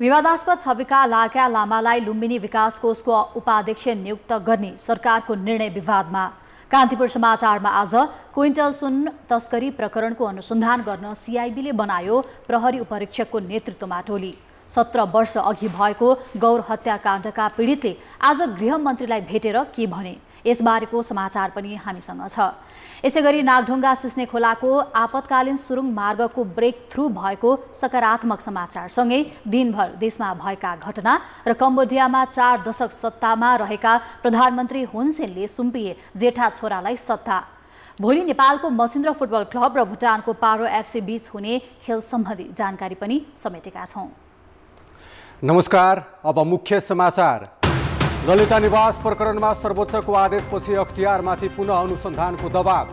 विवादास्पद छविका लागा लामालाई लुम्बिनी विकास कोषको उपाध्यक्ष नियुक्त गर्ने सरकारको निर्णय विवादमा। कान्तिपुर समाचारमा आज क्विन्टल सुन तस्करी प्रकरणको अनुसन्धान गर्न सिआइबीले बनायो प्रहरी उपरीक्षकको नेतृत्वमा टोली। 17 वर्ष अघि भएको गौर हत्याकाण्डका पीडितले आज गृहमन्त्रीलाई भेटेर के भने, यसबारेको समाचार पनि हामीसँग छ। यसैगरी नागढुङ्गा सिस्ने खोलाको आपतकालीन सुरुङ मार्गको ब्रेक थ्रु भएको सकारात्मक समाचारसँगै दिनभर देशमा भएका घटना र कम्बोडियामा 4 दशक सत्तामा रहेका प्रधानमन्त्री हुन सेनले सुम्पिए जेठा छोरालाई सत्ता। भोलि नेपालको मसिन्द्र फुटबल क्लब र भुटानको पारो एफसी बीच हुने खेल सम्बन्धी जानकारी पनि समेटेका छौं। नमस्कार, अब मुख्य समाचार। ललिता निवास प्रकरणमा सर्वोच्चको आदेशपछि अख्तियारमाथि पुनः अनुसन्धानको दबाव।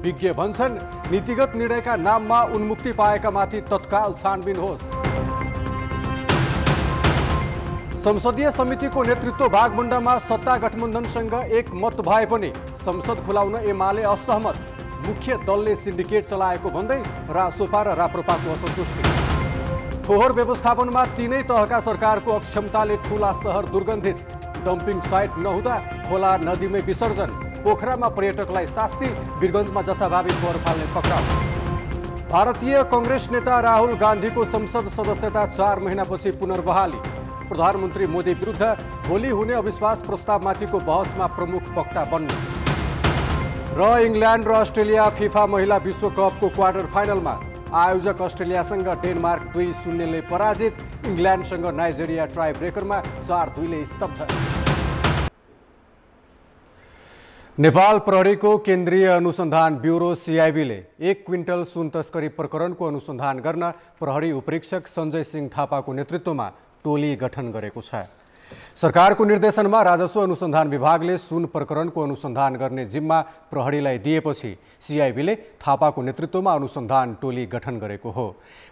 विज्ञ भन्छन् नीतिगत निर्णयका नाममा उन्मुक्ति पाएका माथि तत्काल छानबिन होस्। संसदीय समितिको नेतृत्व भागमुण्डामा सत्ता गठबन्धनसँग एक मत भए पनि संसद खुलाउन एमाले असहमत। मुख्य दलले सिन्डिकेट चलाएको भन्दै रासोपा र राप्रपाको असन्तुष्टि। फोहोर व्यवस्थापनमा तीनै तहका सरकारको अक्षमताले ठूला सहर दुर्गन्धित। डम्पिङ साइट नहुँदा खोला नदीमै विसर्जन। पोखरामा पर्यटकलाई शास्ति। वीरगञ्जमा जथाभावी फोहोर फाल्ने पक्राउ। भारतीय कांग्रेस नेता राहुल गान्धीको संसद सदस्यता 4 महिनापछि पुनर्बहाली। प्रधानमन्त्री मोदी विरुद्ध भोलि हुने अविश्वास प्रस्तावमाथिको बहसमा प्रमुख वक्ता बन्नु। र इङ्ल्यान्ड र अस्ट्रेलिया फिफा महिला विश्वकपको क्वार्टर फाइनलमा। आयोजक अस्ट्रेलियासँग डेनमार्क 2-0ले पराजित। इङ्ल्यान्डसँग नाइजेरिया ट्राई ब्रेकरमा 4-2ले स्तब्ध। नेपाल प्रहरीको केन्द्रीय अनुसन्धान ब्युरो सिआइबीले 1 क्विन्टल सुन तस्करी प्रकरणको अनुसन्धान गर्न प्रहरी उपरीक्षक सञ्जय सिंह थापाको नेतृत्वमा टोली गठन गरेको छ। सरकारको निर्देशनमा राजस्व अनुसन्धान विभागले सुन प्रकरणको अनुसन्धान गर्ने जिम्मा प्रहरीलाई दिएपछि सिआइबीले थापाको नेतृत्वमा अनुसन्धान टोली गठन गरेको हो।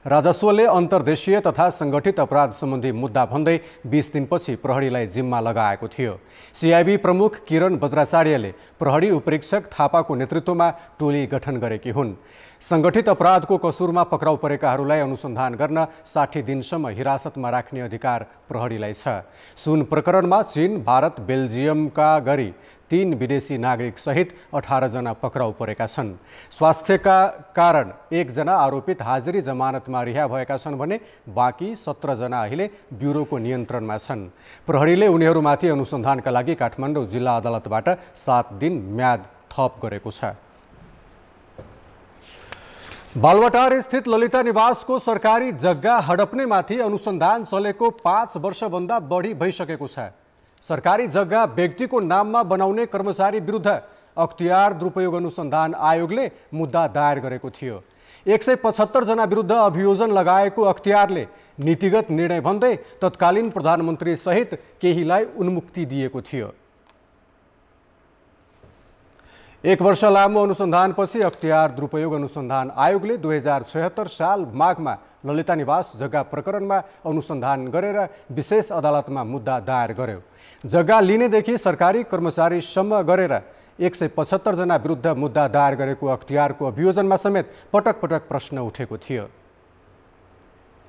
राजस्वले अन्तर्देशीय तथा सङ्गठित अपराध सम्बन्धी मुद्दा भन्दै 20 दिनपछि प्रहरीलाई जिम्मा लगाएको थियो। सिआइबी प्रमुख किरण बज्राचार्यले प्रहरी उपरीक्षक थापाको नेतृत्वमा टोली गठन गरेकी हुन्। सङ्गठित अपराधको कसुरमा पक्राउ परेकाहरूलाई अनुसन्धान गर्न 60 दिनसम्म हिरासतमा राख्ने अधिकार प्रहरीलाई छ। सुन प्रकरणमा चीन, भारत, बेल्जियमका गरी 3 विदेशी नागरिक सहित 18 जना पक्राउ परेका छन्। स्वास्थ्यका कारण 1 जना आरोपित हाजिरी जमानतमा रिहा भएका छन् भने बाँकी 17 जना अहिले ब्युरोको नियन्त्रणमा छन्। प्रहरीले उनीहरूमाथि अनुसन्धानका लागि काठमाडौँ जिल्ला अदालतबाट 7 दिन म्याद थप गरेको छ। बालुवाटार स्थित ललिता निवासको सरकारी जग्गा हडप्नेमाथि अनुसन्धान चलेको 5 वर्षभन्दा बढी भइसकेको छ। सरकारी जग्गा व्यक्तिको नाममा बनाउने कर्मचारी विरुद्ध अख्तियार दुरुपयोग अनुसन्धान आयोगले मुद्दा दायर गरेको थियो। 175 जना विरुद्ध अभियोजन लगाएको अख्तियारले नीतिगत निर्णय भन्दै तत्कालीन प्रधानमन्त्री सहित केहीलाई उन्मुक्ति दिएको थियो। 1 वर्ष लामो अनुसन्धानपछि अख्तियार दुरुपयोग अनुसन्धान आयोगले 2076 साल माघमा ललिता निवास जग्गा प्रकरणमा अनुसन्धान गरेर विशेष अदालतमा मुद्दा दायर गर्यो। जग्गा लिनेदेखि सरकारी कर्मचारीसम्म गरेर 175 जना विरुद्ध मुद्दा दायर गरेको अख्तियारको अभियोजनमा समेत पटक पटक प्रश्न उठेको थियो।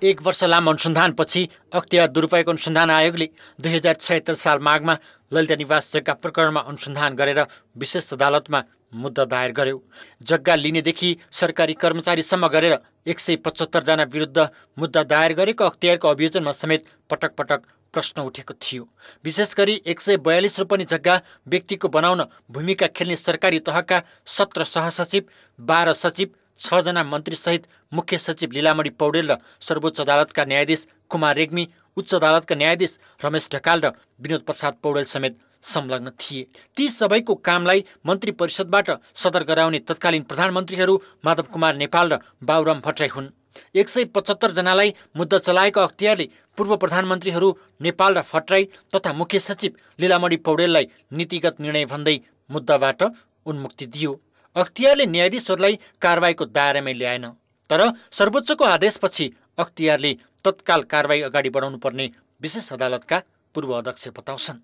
1 वर्ष लामो अनुसन्धानपछि अख्तियार दुरुपयोग अनुसन्धान आयोगले 2076 साल माघमा ललिता निवास जग्गा प्रकरणमा अनुसन्धान गरेर विशेष अदालतमा मुद्दा दायर गर्यो। जग्गा लिनेदेखि सरकारी कर्मचारीसम्म गरेर 175 जना विरुद्ध मुद्दा दायर गरेको अख्तियारको अभियोजनमा समेत पटक पटक प्रश्न उठेको थियो। विशेष गरी 142 रोपनी जग्गा व्यक्तिको बनाउन भूमिका खेल्ने सरकारी तहका 17 सहसचिव, 12 सचिव, 6 जना मन्त्रीसहित मुख्य सचिव लीलामणि पौडेल र सर्वोच्च अदालतका न्यायाधीश कुमार रेग्मी, उच्च अदालतका न्यायाधीश रमेश ढकाल र विनोद प्रसाद पौडेल समेत संलग्न थिए। ती सबैको कामलाई मन्त्री परिषदबाट सदर गराउने तत्कालीन प्रधानमन्त्रीहरू माधव कुमार नेपाल र बाबुराम भट्टराई हुन्। 175 जनालाई मुद्दा चलाएको अख्तियारले पूर्व प्रधानमन्त्रीहरू नेपाल र भट्टराई तथा मुख्य सचिव लीलामणि पौडेललाई नीतिगत निर्णय भन्दै मुद्दाबाट उन्मुक्ति दियो। अख्तियारले न्यायाधीशहरूलाई कारवाहीको दायरामै ल्याएन, तर सर्वोच्चको आदेशपछि अख्तियारले तत्काल कारवाही अगाडि बढाउनु पर्ने विशेष अदालतका पूर्व अध्यक्ष बताउँछन्।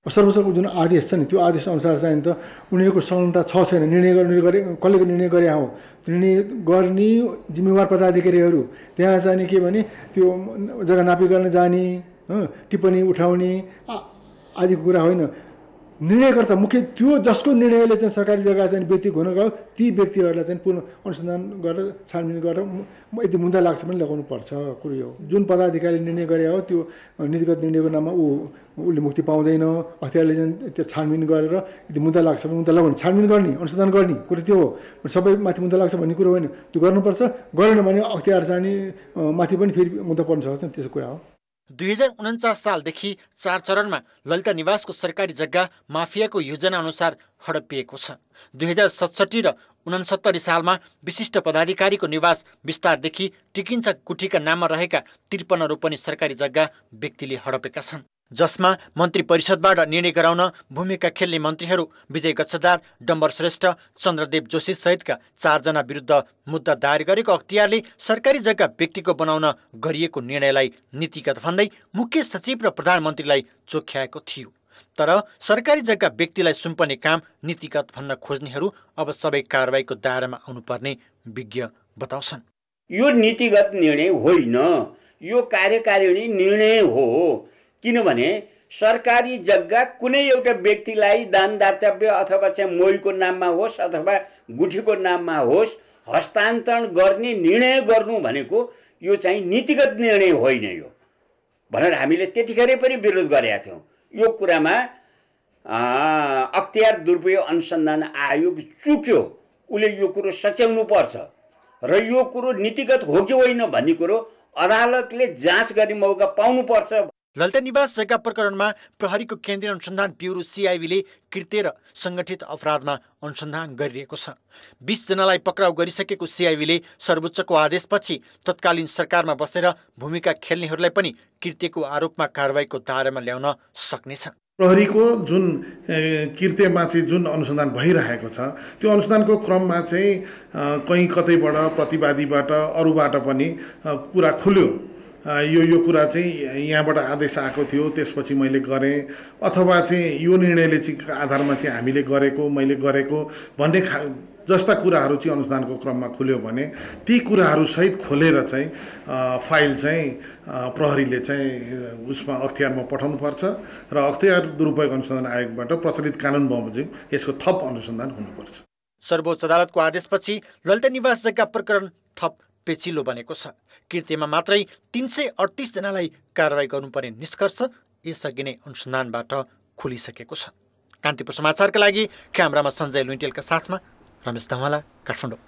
सर्वोच्चको जुन आदेश छ नि त्यो आदेश अनुसार चाहिँ त उनीहरूको संलग्नता छ छैन निर्णय कसले निर्णय गरे हो निर्णय गर्ने जिम्मेवार पदाधिकारीहरू त्यहाँ चाहिँ के भने त्यो जग्गा नापी गर्न जाने टिप्पणी उठाउने आदिको कुरा होइन निर्णयकर्ता मुख्य त्यो जसको निर्णयले चाहिँ सरकारी जग्गा चाहिँ व्यक्ति हुन गयो ती व्यक्तिहरूलाई चाहिँ पुनः अनुसन्धान गरेर छानबिन गरेर यदि मुद्दा लाग्छ भने लगाउनु पर्छ कुरो हो जुन पदाधिकारीले निर्णय गरे हो त्यो नीतिगत निर्णयको नाममा उसले मुक्ति पाउँदैन अख्तियारले चाहिँ त्यो छानबिन गरेर यदि मुद्दा लाग्छ भने मुद्दा लगाउने छानबिन गर्ने अनुसन्धान गर्ने कुरो त्यो हो सबै माथि मुद्दा लाग्छ भन्ने कुरो होइन त्यो गर्नुपर्छ गरेन भने अख्तियार चाहिँ माथि पनि फेरि मुद्दा पर्न सक्छ त्यसो कुरा हो 2049 सालदेखि 4 चरणमा ललिता निवासको सरकारी जग्गा माफियाको योजना अनुसार हडपिएको छ। 2067 र 69 सालमा विशिष्ट पदाधिकारीको निवास विस्तारदेखि टिकिन्छ कुठीका नाममा रहेका 53 रोपनी सरकारी जग्गा व्यक्तिले हडपेका छन्, जसमा मन्त्री परिषदबाट निर्णय गराउन भूमिका खेल्ने मन्त्रीहरू विजय गच्छदार, डम्बर श्रेष्ठ, चन्द्रदेव जोशी सहितका 4 जना विरुद्ध मुद्दा दायर गरेको अख्तियारले सरकारी जग्गा व्यक्तिको बनाउन गरिएको निर्णयलाई नीतिगत भन्दै मुख्य सचिव र प्रधानमन्त्रीलाई चोख्याएको थियो। तर सरकारी जग्गा व्यक्तिलाई सुम्पने काम नीतिगत भन्न खोज्नेहरू अब सबै कारबाहीको दायरामा आउनुपर्ने विज्ञ बताउँछन्। यो नीतिगत निर्णय होइन, यो कार्यकारिणी निर्णय हो। किनभने सरकारी जग्गा कुनै एउटा व्यक्तिलाई दान दातव्य अथवा चाहिँ मोहीको नाममा होस् अथवा गुठीको नाममा होस् हस्तान्तरण गर्ने निर्णय गर्नु भनेको यो चाहिँ नीतिगत निर्णय होइन यो भनेर हामीले त्यतिखेरै पनि विरोध गरेका थियौँ। यो कुरामा अख्तियार दुरुपयोग अनुसन्धान आयोग चुक्यो, उसले यो कुरो सच्याउनु पर्छ र यो कुरो नीतिगत हो कि होइन भन्ने कुरो अदालतले जाँच गर्ने मौका पाउनुपर्छ। ललिता निवास जग्गा प्रकरणमा प्रहरीको केन्द्रीय अनुसन्धान ब्युरो सिआइबीले कृत्य र सङ्गठित अपराधमा अनुसन्धान गरिरहेको छ। 20 जनालाई पक्राउ गरिसकेको सिआइबीले सर्वोच्चको आदेशपछि तत्कालीन सरकारमा बसेर भूमिका खेल्नेहरूलाई पनि कृत्यको आरोपमा कारबाहीको दायरामा ल्याउन सक्नेछ। प्रहरीको जुन कृत्यमा चाहिँ जुन अनुसन्धान भइरहेको छ त्यो अनुसन्धानको क्रममा चाहिँ कहीँ कतैबाट प्रतिवादीबाट अरूबाट पनि कुरा खुल्यो, यो कुरा चाहिँ यहाँबाट आदेश आएको थियो त्यसपछि मैले गरेँ अथवा चाहिँ यो निर्णयले चाहिँ आधारमा चाहिँ हामीले गरेको मैले गरेको भन्ने जस्ता कुराहरू चाहिँ अनुसन्धानको क्रममा खुल्यो भने ती कुराहरू सहित खोलेर चाहिँ फाइल चाहिँ प्रहरीले चाहिँ उसमा अख्तियारमा पठाउनुपर्छ र अख्तियार दुरुपयोग अनुसन्धान आयोगबाट प्रचलित कानुन बमोजिम यसको थप अनुसन्धान हुनुपर्छ। सर्वोच्च अदालतको आदेशपछि ललिता निवास जग्गा प्रकरण थप पेचिलो बनेको छ। कृत्यमा मात्रै 338 जनालाई कारबाही गर्नुपर्ने निष्कर्ष यसअघि नै अनुसन्धानबाट खुलिसकेको छ। कान्तिपुर समाचारका लागि क्यामेरामा सञ्जय लुइटेलका साथमा रमेश धमाला, काठमाडौँ।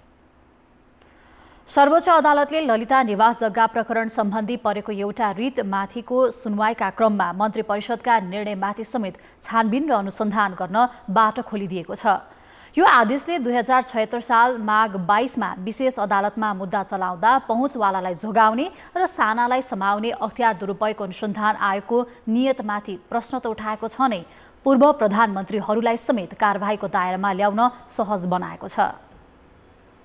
सर्वोच्च अदालतले ललिता निवास जग्गा प्रकरण सम्बन्धी परेको एउटा रिट माथिको सुनवाईका क्रममा मन्त्री परिषदका निर्णयमाथि समेत छानबिन र अनुसन्धान गर्न बाटो खोलिदिएको छ। यो आदेशले 2076 साल माघ 22 मा विशेष अदालतमा मुद्दा चलाउँदा पहुँचवालालाई जोगाउने र सानालाई समाउने अख्तियार दुरुपयोग अनुसन्धान आयोगको नियतमाथि प्रश्न त उठाएको छ नै, पूर्व प्रधानमन्त्रीहरूलाई समेत कारबाहीको दायरामा ल्याउन सहज बनाएको छ।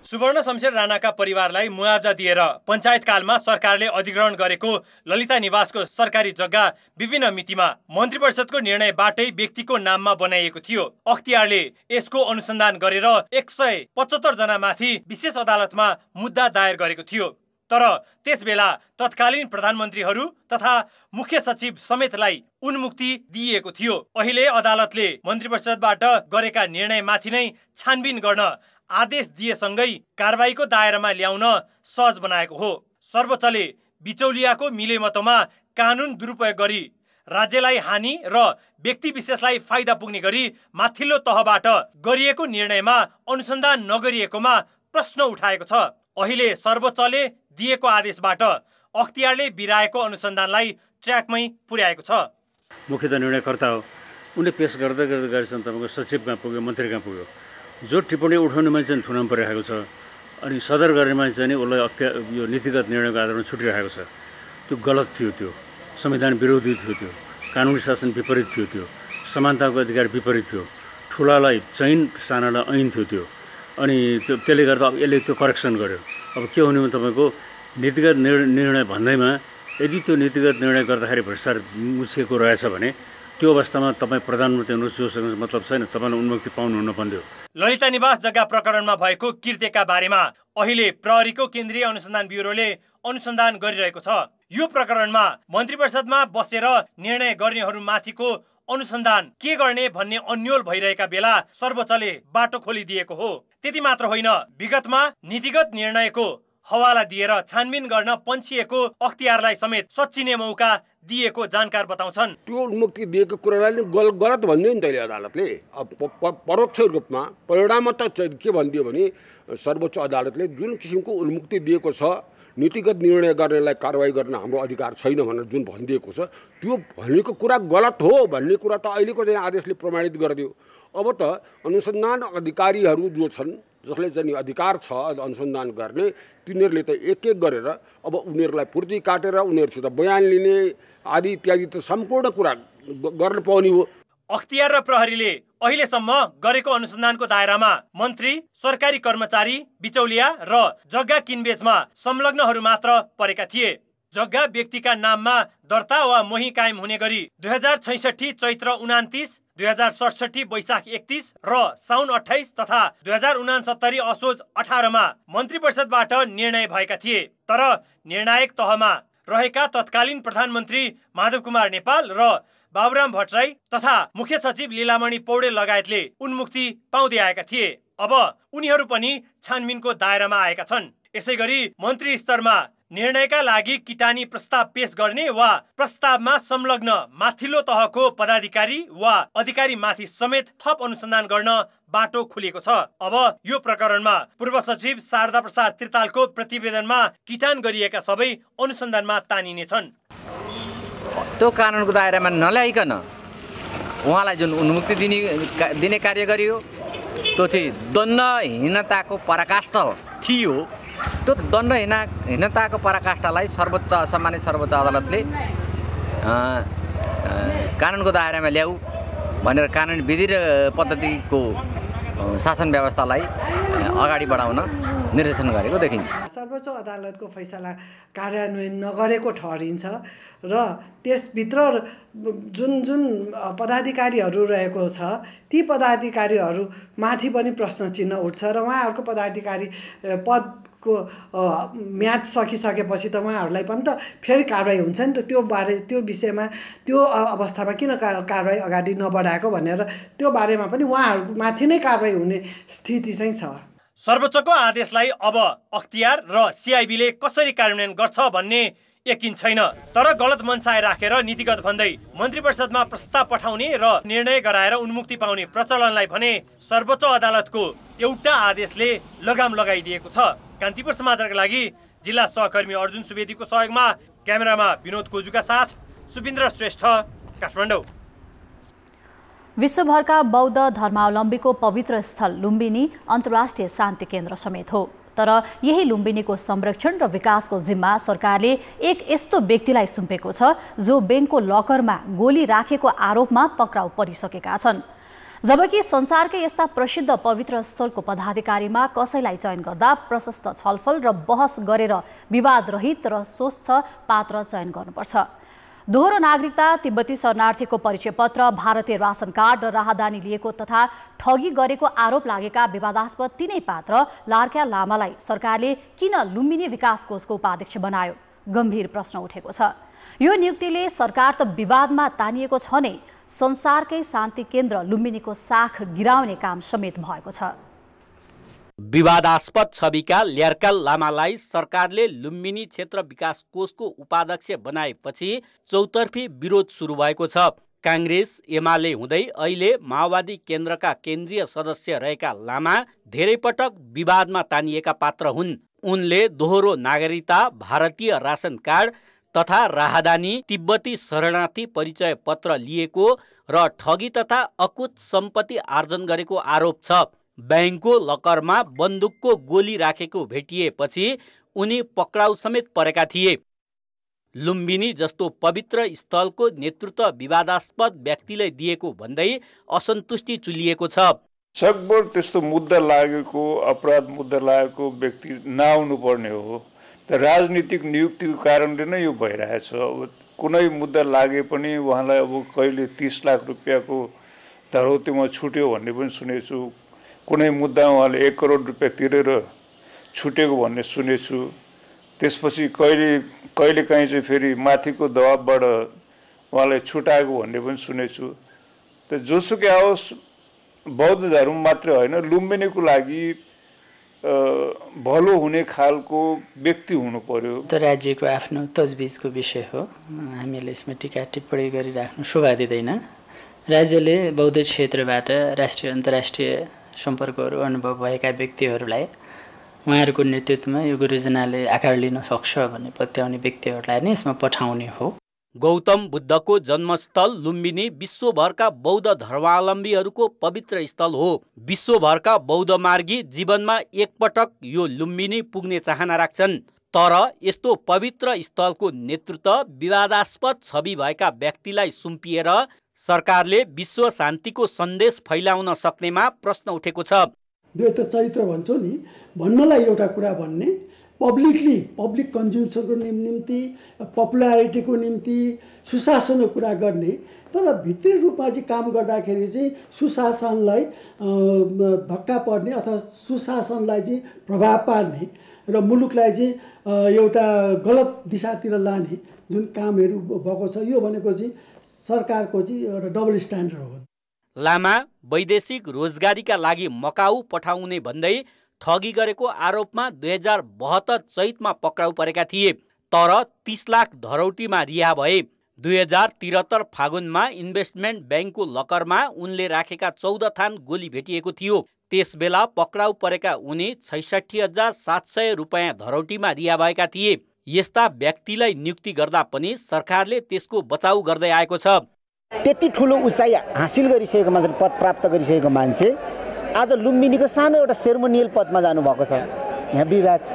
सुवर्ण शमशेर राणाका परिवारलाई मुआवजा दिएर पञ्चायतकालमा सरकारले अधिग्रहण गरेको ललिता निवासको सरकारी जग्गा विभिन्न मितिमा मन्त्री परिषदको निर्णयबाटै व्यक्तिको नाममा बनाइएको थियो। अख्तियारले यसको अनुसन्धान गरेर 175 जनामाथि विशेष अदालतमा मुद्दा दायर गरेको थियो। तर त्यसबेला तत्कालीन प्रधानमन्त्रीहरू तथा मुख्य सचिव समेतलाई उन्मुक्ति दिइएको थियो। अहिले अदालतले मन्त्री परिषदबाट गरेका निर्णयमाथि नै छानबिन गर्न आदेश दिएसँगै कारबाहीको दायरामा ल्याउन सहज बनाएको हो। सर्वोच्चले बिचौलियाको मिलेमतोमा कानुन दुरुपयोग गरी राज्यलाई हानि र व्यक्ति विशेषलाई फाइदा पुग्ने गरी माथिल्लो तहबाट गरिएको निर्णयमा अनुसन्धान नगरिएकोमा प्रश्न उठाएको छ। अहिले सर्वोच्चले दिएको आदेशबाट अख्तियारले बिराएको अनुसन्धानलाई ट्र्याकमै पुर्याएको छ। मुख्य त निर्णयकर्ता हो, उनले पेश गर्दै गर्दै गरेछन् तपाईँको सचिव कहाँ पुग्यो, मन्त्री कहाँ पुग्यो। जो टिप्पणी उठाउनेमा चाहिँ थुनाम परिरहेको छ अनि सदर गर्नेमा चाहिँ उसलाई अख्तियार यो नीतिगत निर्णयको आधारमा छुटिरहेको छ। त्यो गलत थियो, त्यो संविधान विरोधी थियो, त्यो कानुनी शासन विपरीत थियो, त्यो समानताको अधिकार विपरीत थियो, ठुलालाई चैन सानालाई ऐन थियो त्यो। अनि त्यसले गर्दा अब यसले त्यो करेक्सन गर्यो। अब के हुने भने तपाईँको नीतिगत निर्णय भन्दैमा यदि त्यो नीतिगत निर्णय गर्दाखेरि भ्रष्टाचार मुछिएको रहेछ भने त्यो अवस्थामा तपाईँ प्रधानमन्त्री हुनुहोस् जोसँग मतलब छैन, तपाईँलाई उन्मुक्ति पाउनुहुन्न भन्यो। ललिता निवास जग्गा प्रकरणमा भएको कृत्यका बारेमा अहिले प्रहरीको केन्द्रीय अनुसन्धान ब्युरोले अनुसन्धान गरिरहेको छ। यो प्रकरणमा मन्त्री परिषदमा बसेर निर्णय गर्नेहरूमाथिको अनुसन्धान के गर्ने भन्ने अन्योल भइरहेका बेला सर्वोच्चले बाटो खोलिदिएको हो। त्यति मात्र होइन, विगतमा नीतिगत निर्णयको हवाला दिएर छानबिन गर्न पन्छिएको अख्तियारलाई समेत सच्चिने मौका दिएको जानकार बताउँछन्। त्यो उन्मुक्ति दिएको कुरालाई नि गलत भनिदियो नि तैँले अदालतले। परोक्ष रूपमा परिणाममा त के भनिदियो भने सर्वोच्च अदालतले जुन किसिमको उन्मुक्ति दिएको छ, नीतिगत निर्णय गर्नेलाई कारवाही गर्न हाम्रो अधिकार छैन भनेर जुन भनिदिएको छ, त्यो भनेको कुरा गलत हो भन्ने कुरा त अहिलेको चाहिँ आदेशले प्रमाणित गरिदियो। अब त अनुसन्धान अधिकारीहरू जो छन्, जसले चाहिँ अधिकार छ अनुसन्धान गर्ने, तिनीहरूले त एक एक गरेर अब उनीहरूलाई पूर्ति काटेर उनीहरूसित बयान लिने आदि इत्यादि त सम्पूर्ण कुरा गर्न पाउने हो। अख्तियार र प्रहरीले अहिलेसम्म गरेको अनुसन्धानको दायरामा मन्त्री, सरकारी कर्मचारी, बिचौलिया र जग्गा किनबेचमा संलग्नहरू मात्र परेका थिए। जग्गा व्यक्तिका नाममा दर्ता वा मोही कायम हुने गरी 2066 चैत्र 29, 2067 वैशाख 31 र साउन 28 तथा 2069 असोज 18 मा मन्त्री परिषदबाट निर्णय भएका थिए। तर निर्णायक तहमा रहेका तत्कालीन प्रधानमन्त्री माधव कुमार नेपाल र बाबुराम भट्टराई तथा मुख्य सचिव लीलामणि पौडेल लगायतले उन्मुक्ति पाउँदै आएका थिए। अब उनीहरू पनि छानबिनको दायरामा आएका छन्। यसैगरी मन्त्री स्तरमा निर्णयका लागि किटानी प्रस्ताव पेश गर्ने वा प्रस्तावमा संलग्न माथिल्लो तहको पदाधिकारी वा अधिकारी माथि समेत थप अनुसन्धान गर्न बाटो खुलेको छ। अब यो प्रकरणमा पूर्व सचिव शारदा प्रसाद त्रितालको प्रतिवेदनमा किटान गरिएका सबै अनुसन्धानमा तानिनेछन्। त्यो कानुनको दायरामा नल्याइकन उहाँलाई जुन उन्मुक्ति दिने कार्य गरियो, त्यो चाहिँ दण्डहीनताको पराकाष्ठा थियो। त्यो दण्डहीनताको पराकाष्ठालाई सम्मानित सर्वोच्च अदालतले कानुनको दायरामा ल्याऊ भनेर कानुनी विधि र पद्धतिको शासन व्यवस्थालाई अगाडि बढाउन निर्देशन गरेको देखिन्छ। सर्वोच्च अदालतको फैसला कार्यान्वयन नगरेको ठहरिन्छ र त्यसभित्र जुन पदाधिकारीहरू रहेको छ, ती पदाधिकारीहरू माथि पनि प्रश्न चिन्ह उठ्छ र उहाँहरूको पदाधिकारी पदको म्याद सकिसकेपछि त उहाँहरूलाई पनि त फेरि कारवाही हुन्छ नि त। त्यो विषयमा त्यो अवस्थामा किन कारवाही अगाडि नबढाएको भनेर त्यो बारेमा पनि उहाँहरूको माथि नै कारवाही हुने स्थिति चाहिँ छ। सर्वोच्चको आदेशलाई अब अख्तियार र सिआइबीले कसरी कार्यान्वयन गर्छ भन्ने यकिन छैन। तर गलत मनसाय राखेर नीतिगत भन्दै मन्त्री परिषदमा प्रस्ताव पठाउने र निर्णय गराएर उन्मुक्ति पाउने प्रचलनलाई भने सर्वोच्च अदालतको एउटा आदेशले लगाम लगाइदिएको छ। कान्तिपुर समाचारका लागि जिल्ला सहकर्मी अर्जुन सुवेदीको सहयोगमा क्यामेरामा विनोद कोजुका साथ सुबिन्द्र श्रेष्ठ, काठमाडौँ। विश्वभरका बौद्ध धर्मावलम्बीको पवित्र स्थल लुम्बिनी अन्तर्राष्ट्रिय शान्ति केन्द्र समेत हो। तर यही लुम्बिनीको संरक्षण र विकासको जिम्मा सरकारले एक यस्तो व्यक्तिलाई सुम्पेको छ जो बैंकको लकरमा गोली राखेको आरोपमा पक्राउ परिसकेका छन्। जबकि संसारकै यस्ता प्रसिद्ध पवित्र स्थलको पदाधिकारीमा कसैलाई चयन गर्दा प्रशस्त छलफल र बहस गरेर विवाद रहित र स्वस्थ पात्र चयन गर्नुपर्छ। दोहोरो नागरिकता, तिब्बती शरणार्थीको परिचय पत्र, भारतीय रासन कार्ड र राहदानी लिएको तथा ठगी गरेको आरोप लागेका विवादास्पद तीनै पात्र लार्क्या लामालाई सरकारले किन लुम्बिनी विकास कोषको उपाध्यक्ष बनायो? गम्भीर प्रश्न उठेको छ। यो नियुक्तिले सरकार त विवादमा तानिएको छ नै, संसारकै शान्ति केन्द्र लुम्बिनीको साख गिराउने काम समेत भएको छ। विवादास्पद छविका ल्यार्का लामालाई सरकारले लुम्बिनी क्षेत्र विकास कोषको उपाध्यक्ष बनाएपछि चौतर्फी विरोध सुरु भएको छ। काङ्ग्रेस एमाले हुँदै अहिले माओवादी केन्द्रका केन्द्रीय सदस्य रहेका लामा धेरै पटक विवादमा तानिएका पात्र हुन्। उनले दोहोरो नागरिकता, भारतीय रासन कार्ड तथा राहदानी, तिब्बती शरणार्थी परिचय पत्र लिएको र ठगी तथा अकुत सम्पत्ति आर्जन गरेको आरोप छ। बैंकको लकरमा बन्दुकको गोली राखेको भेटिएपछि उनी पक्राउ समेत परेका थिए। लुम्बिनी जस्तो पवित्र स्थलको नेतृत्व विवादास्पद व्यक्तिले दिएको भन्दै असन्तुष्टि चुलिएको छ। सकभर त्यस्तो मुद्दा लागेको, अपराध मुद्दा लागेको व्यक्ति नआउनु पर्ने हो। त राजनीतिक नियुक्तिको कारणले नै यो भइरहेछ। अब कुनै मुद्दा लागे पनि उहाँलाई अब कहिले 30 लाख रुपियाँको धरौटीमा छुट्यो भन्ने पनि सुनेछु, कुनै मुद्दामा उहाँले 1 करोड रुपियाँ तिरेर छुटेको भन्ने सुनेछु। त्यसपछि कहिलेकाहीँ चाहिँ फेरि माथिको दबाबबाट उहाँलाई छुटाएको भन्ने पनि सुनेछु। त जोसुकै आओस् बौद्ध धर्म मात्रै होइन लुम्बिनीको लागि भलो हुने खालको व्यक्ति हुनु पर्यो। त राज्यको आफ्नो तजबिजको विषय हो, हामीले यसमा टिका टिप्पणी गरिराख्नु शोभा दिँदैन। राज्यले बौद्ध क्षेत्रबाट राष्ट्रिय अन्तर्राष्ट्रिय सम्पर्कहरू अनुभव भएका व्यक्तिहरूलाई उहाँहरूको नेतृत्वमा यो गुरुजनाले आकार लिन सक्छ भन्ने पत्याउने व्यक्तिहरूलाई नै यसमा पठाउने हो। गौतम बुद्धको जन्मस्थल लुम्बिनी विश्वभरका बौद्ध धर्मावलम्बीहरूको पवित्र स्थल हो। विश्वभरका बौद्ध मार्गी जीवनमा एकपटक यो लुम्बिनी पुग्ने चाहना राख्छन्, तर यस्तो पवित्र स्थलको नेतृत्व विवादास्पद छवि भएका व्यक्तिलाई सुम्पिएर सरकारले विश्व शान्तिको सन्देश फैलाउन सक्नेमा प्रश्न उठेको छ। द्वैत चरित्र भन्छौ नि, भन्नलाई एउटा कुरा भन्ने, पब्लिक कन्ज्युम्सनको निम्ति, पपुलारिटीको निम्ति, सुशासनको कुरा गर्ने, तर भित्री रूपमा चाहिँ काम गर्दाखेरि चाहिँ सुशासनलाई धक्का पर्ने अथवा सुशासनलाई चाहिँ प्रभाव पार्ने र मुलुकलाई चाहिँ एउटा गलत दिशातिर लाने जुन कामहरू भएको छ, यो भनेको चाहिँ सरकारको चाहिँ एउटा डबल स्ट्यान्डर्ड हो। लामा वैदेशिक रोजगारीका लागि मकाउ पठाउने भन्दै ठगी गरेको आरोपमा 2072 चैतमा पक्राउ परेका थिए, तर 30 लाख धरौटीमा रिहा भए। 2073 फागुनमा इन्भेस्टमेन्ट ब्याङ्कको लकरमा उनले राखेका 14 थान गोली भेटिएको थियो। त्यसबेला पक्राउ परेका उनी 66,700 रुपियाँ धरौटीमा रिहा भएका थिए। यस्ता व्यक्तिलाई नियुक्ति गर्दा पनि सरकारले त्यसको बचाउ गर्दै आएको छ। त्यति ठुलो उचाइ हासिल गरिसकेको मान्छे, पद प्राप्त गरिसकेको मान्छे आज लुम्बिनीको सानो एउटा सेरेमोनियल पदमा जानुभएको छ। यहाँ विवाद छ,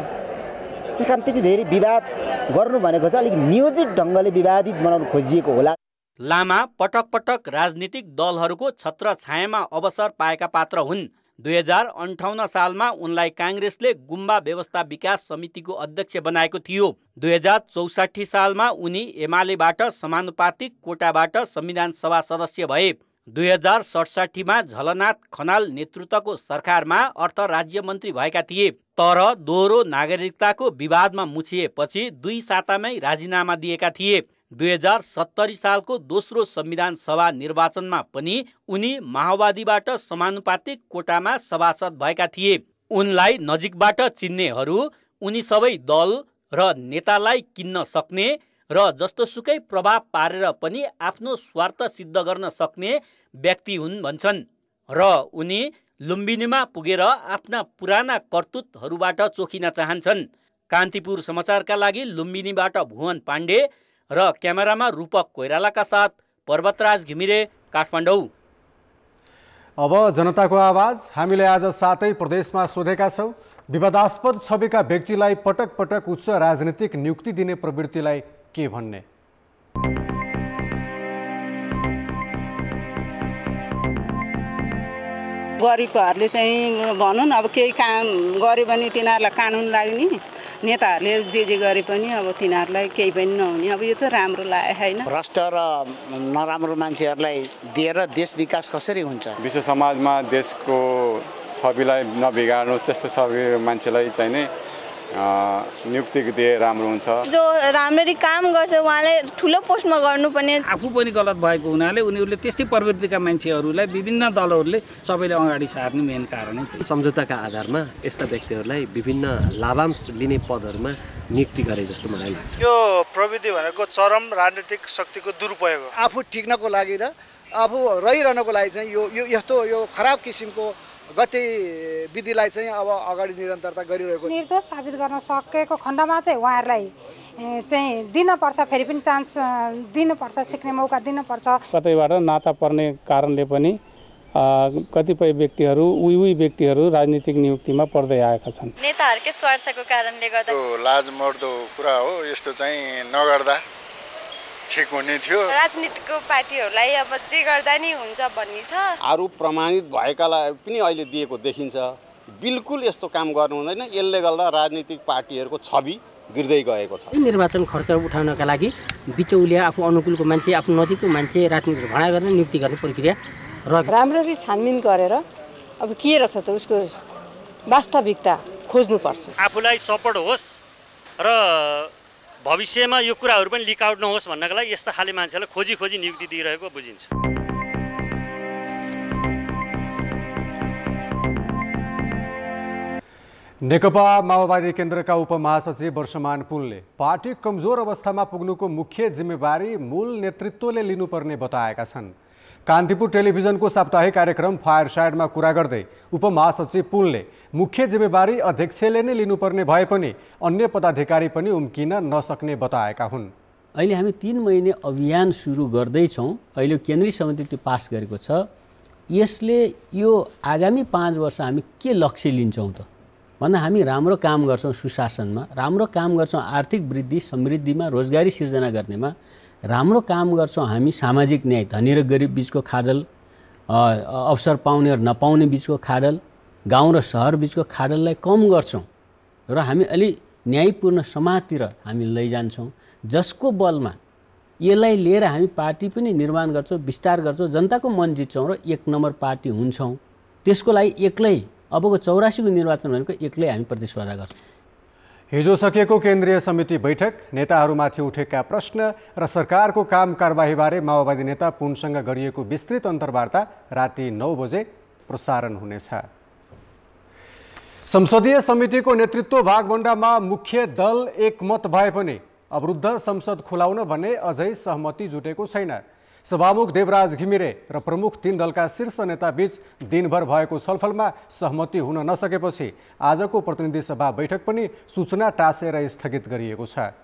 त्यस कारण त्यति धेरै विवाद गर्नु भनेको चाहिँ अलिक नियोजित ढङ्गले विवादित बनाउनु खोजिएको होला। लामा पटक पटक राजनीतिक दलहरूको छत्रछायामा अवसर पाएका पात्र हुन्। 2058 सालमा उनलाई काङ्ग्रेसले गुम्बा व्यवस्था विकास समितिको अध्यक्ष बनाएको थियो। 2064 सालमा उनी एमालेबाट समानुपातिक कोटाबाट संविधान सभा सदस्य भए। 2067 झलनाथ खनाल नेतृत्वको सरकारमा अर्थ राज्य मन्त्री भएका थिए, तर दोहोरो नागरिकताको विवादमा मुछिएपछि 2 सातामै राजीनामा दिएका थिए। 2070 सालको दोस्रो संविधान सभा निर्वाचनमा पनि उनी माओवादीबाट समानुपातिक कोटामा सभासद भएका थिए। उनलाई नजिकबाट चिन्नेहरू उनी सबै दल र नेतालाई किन्न सक्ने र जस्तोसुकै प्रभाव पारेर पनि आफ्नो स्वार्थ सिद्ध गर्न सक्ने व्यक्ति हुन् भन्छन् र उनी लुम्बिनीमा पुगेर आफ्ना पुराना कर्तुतहरूबाट चोखिन चाहन्छन्। कान्तिपुर समाचारका लागि लुम्बिनीबाट भुवन पाण्डे र क्यामेरामा रूपक कोइरालाका साथ पर्वतराज घिमिरे, काठमाडौँ। अब जनताको आवाज। हामीले आज 7 प्रदेशमा सोधेका छौँ, विवादास्पद छविका व्यक्तिलाई पटक पटक उच्च राजनीतिक नियुक्ति दिने प्रवृत्तिलाई के भन्ने? गरिबहरूले चाहिँ भनौँ न, अब केही काम गऱ्यो भने तिनीहरूलाई कानुन लाग्ने, नेताहरूले जे गरे पनि अब तिनीहरूलाई केही पनि नहुने। अब यो त राम्रो लागेको छैन। भ्रष्ट र नराम्रो मान्छेहरूलाई दिएर देश विकास कसरी हुन्छ? विश्व समाजमा देशको छविलाई नबिगार्नु, त्यस्तो छवि मान्छेलाई चाहिँ नै नियुक्ति दिए राम्रो हुन्छ। जो राम्ररी काम गर्छ उहाँले ठुलो पोस्टमा गर्नुपर्ने, आफू पनि गलत भएको हुनाले उनीहरूले त्यस्तै प्रवृत्तिका मान्छेहरूलाई विभिन्न दलहरूले सबैले अगाडि सार्ने मेन कारणै त्यही। सम्झौताका आधारमा यस्ता व्यक्तिहरूलाई विभिन्न लाभांश लिने पदहरूमा नियुक्ति गरे जस्तो मलाई लाग्छ। यो प्रविधि भनेको चरम राजनीतिक शक्तिको दुरुपयोग हो। आफू टिक्नको लागि र आफू रहिरहनको लागि चाहिँ यो खराब किसिमको गतिविधिलाई चाहिँ अब अगाडि निरन्तरता गरिरहेको। निर्दोष साबित गर्न सकेको खण्डमा चाहिँ उहाँहरूलाई चाहिँ दिनुपर्छ, फेरि पनि चान्स दिनुपर्छ, सिक्ने मौका दिनुपर्छ। कतैबाट नाता पर्ने कारणले पनि कतिपय व्यक्तिहरू उही व्यक्तिहरू राजनीतिक नियुक्तिमा पर्दै आएका छन्। नेताहरूकै स्वार्थको कारणले गर्दा लाजमर्दो कुरा हो। यस्तो चाहिँ नगर्दा ठिक हुने थियो। राजनीतिको पार्टीहरूलाई अब जे गर्दा नि हुन्छ भन्ने छ। आरोप प्रमाणित भएकालाई पनि अहिले दिएको देखिन्छ। बिल्कुल यस्तो काम गर्नु हुँदैन। यसले गर्दा राजनीतिक पार्टीहरूको छवि गिर्दै गएको छ। निर्वाचन खर्च उठाउनका लागि बिचौलिया आफू अनुकूलको मान्छे आफू नजिकको मान्छे राजनीतिक भाडा गर्ने नियुक्ति गर्ने प्रक्रिया राम्ररी छानबिन गरेर अब के रहेछ त उसको वास्तविकता खोज्नुपर्छ। आफूलाई सपोर्ट होस् र भविष्यमा यो कुराहरू पनि लिक आउट नहोस् भन्नका लागि यस्ता खाले मान्छेलाई खोजी नियुक्ति दिइरहेको बुझिन्छ। नेकपा माओवादी केन्द्रका उपमहासचिव वर्षमान पुनले पार्टी कमजोर अवस्थामा पुग्नुको मुख्य जिम्मेवारी मूल नेतृत्वले लिनुपर्ने बताएका छन्। कान्तिपुर टेलिभिजनको साप्ताहिक कार्यक्रम फायरसाइडमा कुरा गर्दै उपमहासचिव पुनले मुख्य जिम्मेवारी अध्यक्षले नै लिनुपर्ने भए पनि अन्य पदाधिकारी पनि उम्किन नसक्ने बताएका हुन्। अहिले हामी 3 महिने अभियान सुरु गर्दैछौँ। अहिले केन्द्रीय समितिले त्यो पास गरेको छ। यसले यो आगामी 5 वर्ष हामी के लक्ष्य लिन्छौँ त भन्दा हामी राम्रो काम गर्छौँ, सुशासनमा राम्रो काम गर्छौँ, आर्थिक वृद्धि समृद्धिमा रोजगारी सिर्जना गर्नेमा राम्रो काम गर्छौँ, हामी सामाजिक न्याय धनी र गरिब बिचको खाडल, अवसर पाउने र नपाउने बिचको खाडल, गाउँ र सहर बिचको खाडललाई कम गर्छौँ र हामी अलि न्यायपूर्ण समाजतिर हामी लैजान्छौँ, जसको बलमा यसलाई लिएर हामी पार्टी पनि निर्माण गर्छौँ, विस्तार गर्छौँ, जनताको मन जित्छौँ र 1 नम्बर पार्टी हुन्छौँ। त्यसको लागि एक्लै अबको 84 को निर्वाचन भनेको एक्लै हामी प्रतिस्पर्धा गर्छौँ। हिजो सकिएको केन्द्रीय समिति बैठक, नेताहरूमाथि उठेका प्रश्न र सरकारको काम कारबाहीबारे माओवादी नेता पुनसँग गरिएको विस्तृत अन्तर्वार्ता राति 9 बजे प्रसारण हुनेछ। संसदीय समितिको नेतृत्व भागभण्डामा मुख्य दल एकमत भए पनि अवरुद्ध संसद खुलाउन भने अझै सहमति जुटेको छैन। सभामुख देवराज घिमिरे र प्रमुख 3 दलका शीर्ष नेता बीच दिनभर भएको छलफलमा सहमति हुन नसकेपछि आजको प्रतिनिधि सभा बैठक पनि सूचना टाँसेर स्थगित गरिएको छ।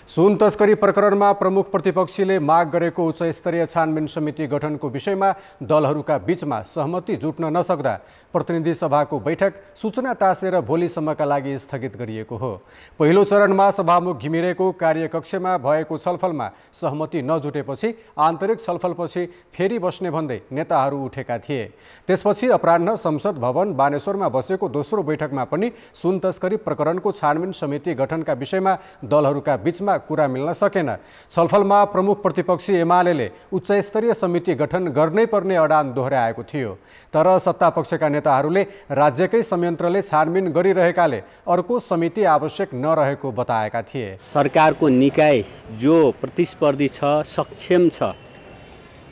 सुन तस्करी प्रकरणमा प्रमुख प्रतिपक्षीले माग गरेको उच्चस्तरीय छानबिन समिति गठनको विषयमा दलहरूका बीचमा सहमति जुट्न नसक्दा प्रतिनिधि सभाको बैठक सूचना टाँसेर भोलिसम्मका लागि स्थगित गरिएको हो। पहिलो चरणमा सभामुख घिमिरेको कार्यकक्षमा भएको छलफलमा सहमति नजुटेपछि आन्तरिक छलफलपछि फेरि बस्ने भन्दै नेताहरू उठेका थिए। त्यसपछि अपराह्न संसद भवन बानेश्वरमा बसेको दोस्रो बैठकमा पनि सुन तस्करी प्रकरणको छानबिन समिति गठनका विषयमा दलहरूका बीचमा कुरा मिल्न सकेन। छलफलमा प्रमुख प्रतिपक्षी एमाले उच्चस्तरीय समिति गठन गर्नै पर्ने अडान दोहोर्याएको थियो। तर सत्तापक्षका नेताहरूले राज्यकै संयन्त्रले छानबिन गरिरहेकाले अर्को समिति आवश्यक नरहेको बताएका थिए। सरकारको निकाय जो प्रतिस्पर्धी छ, सक्षम छ,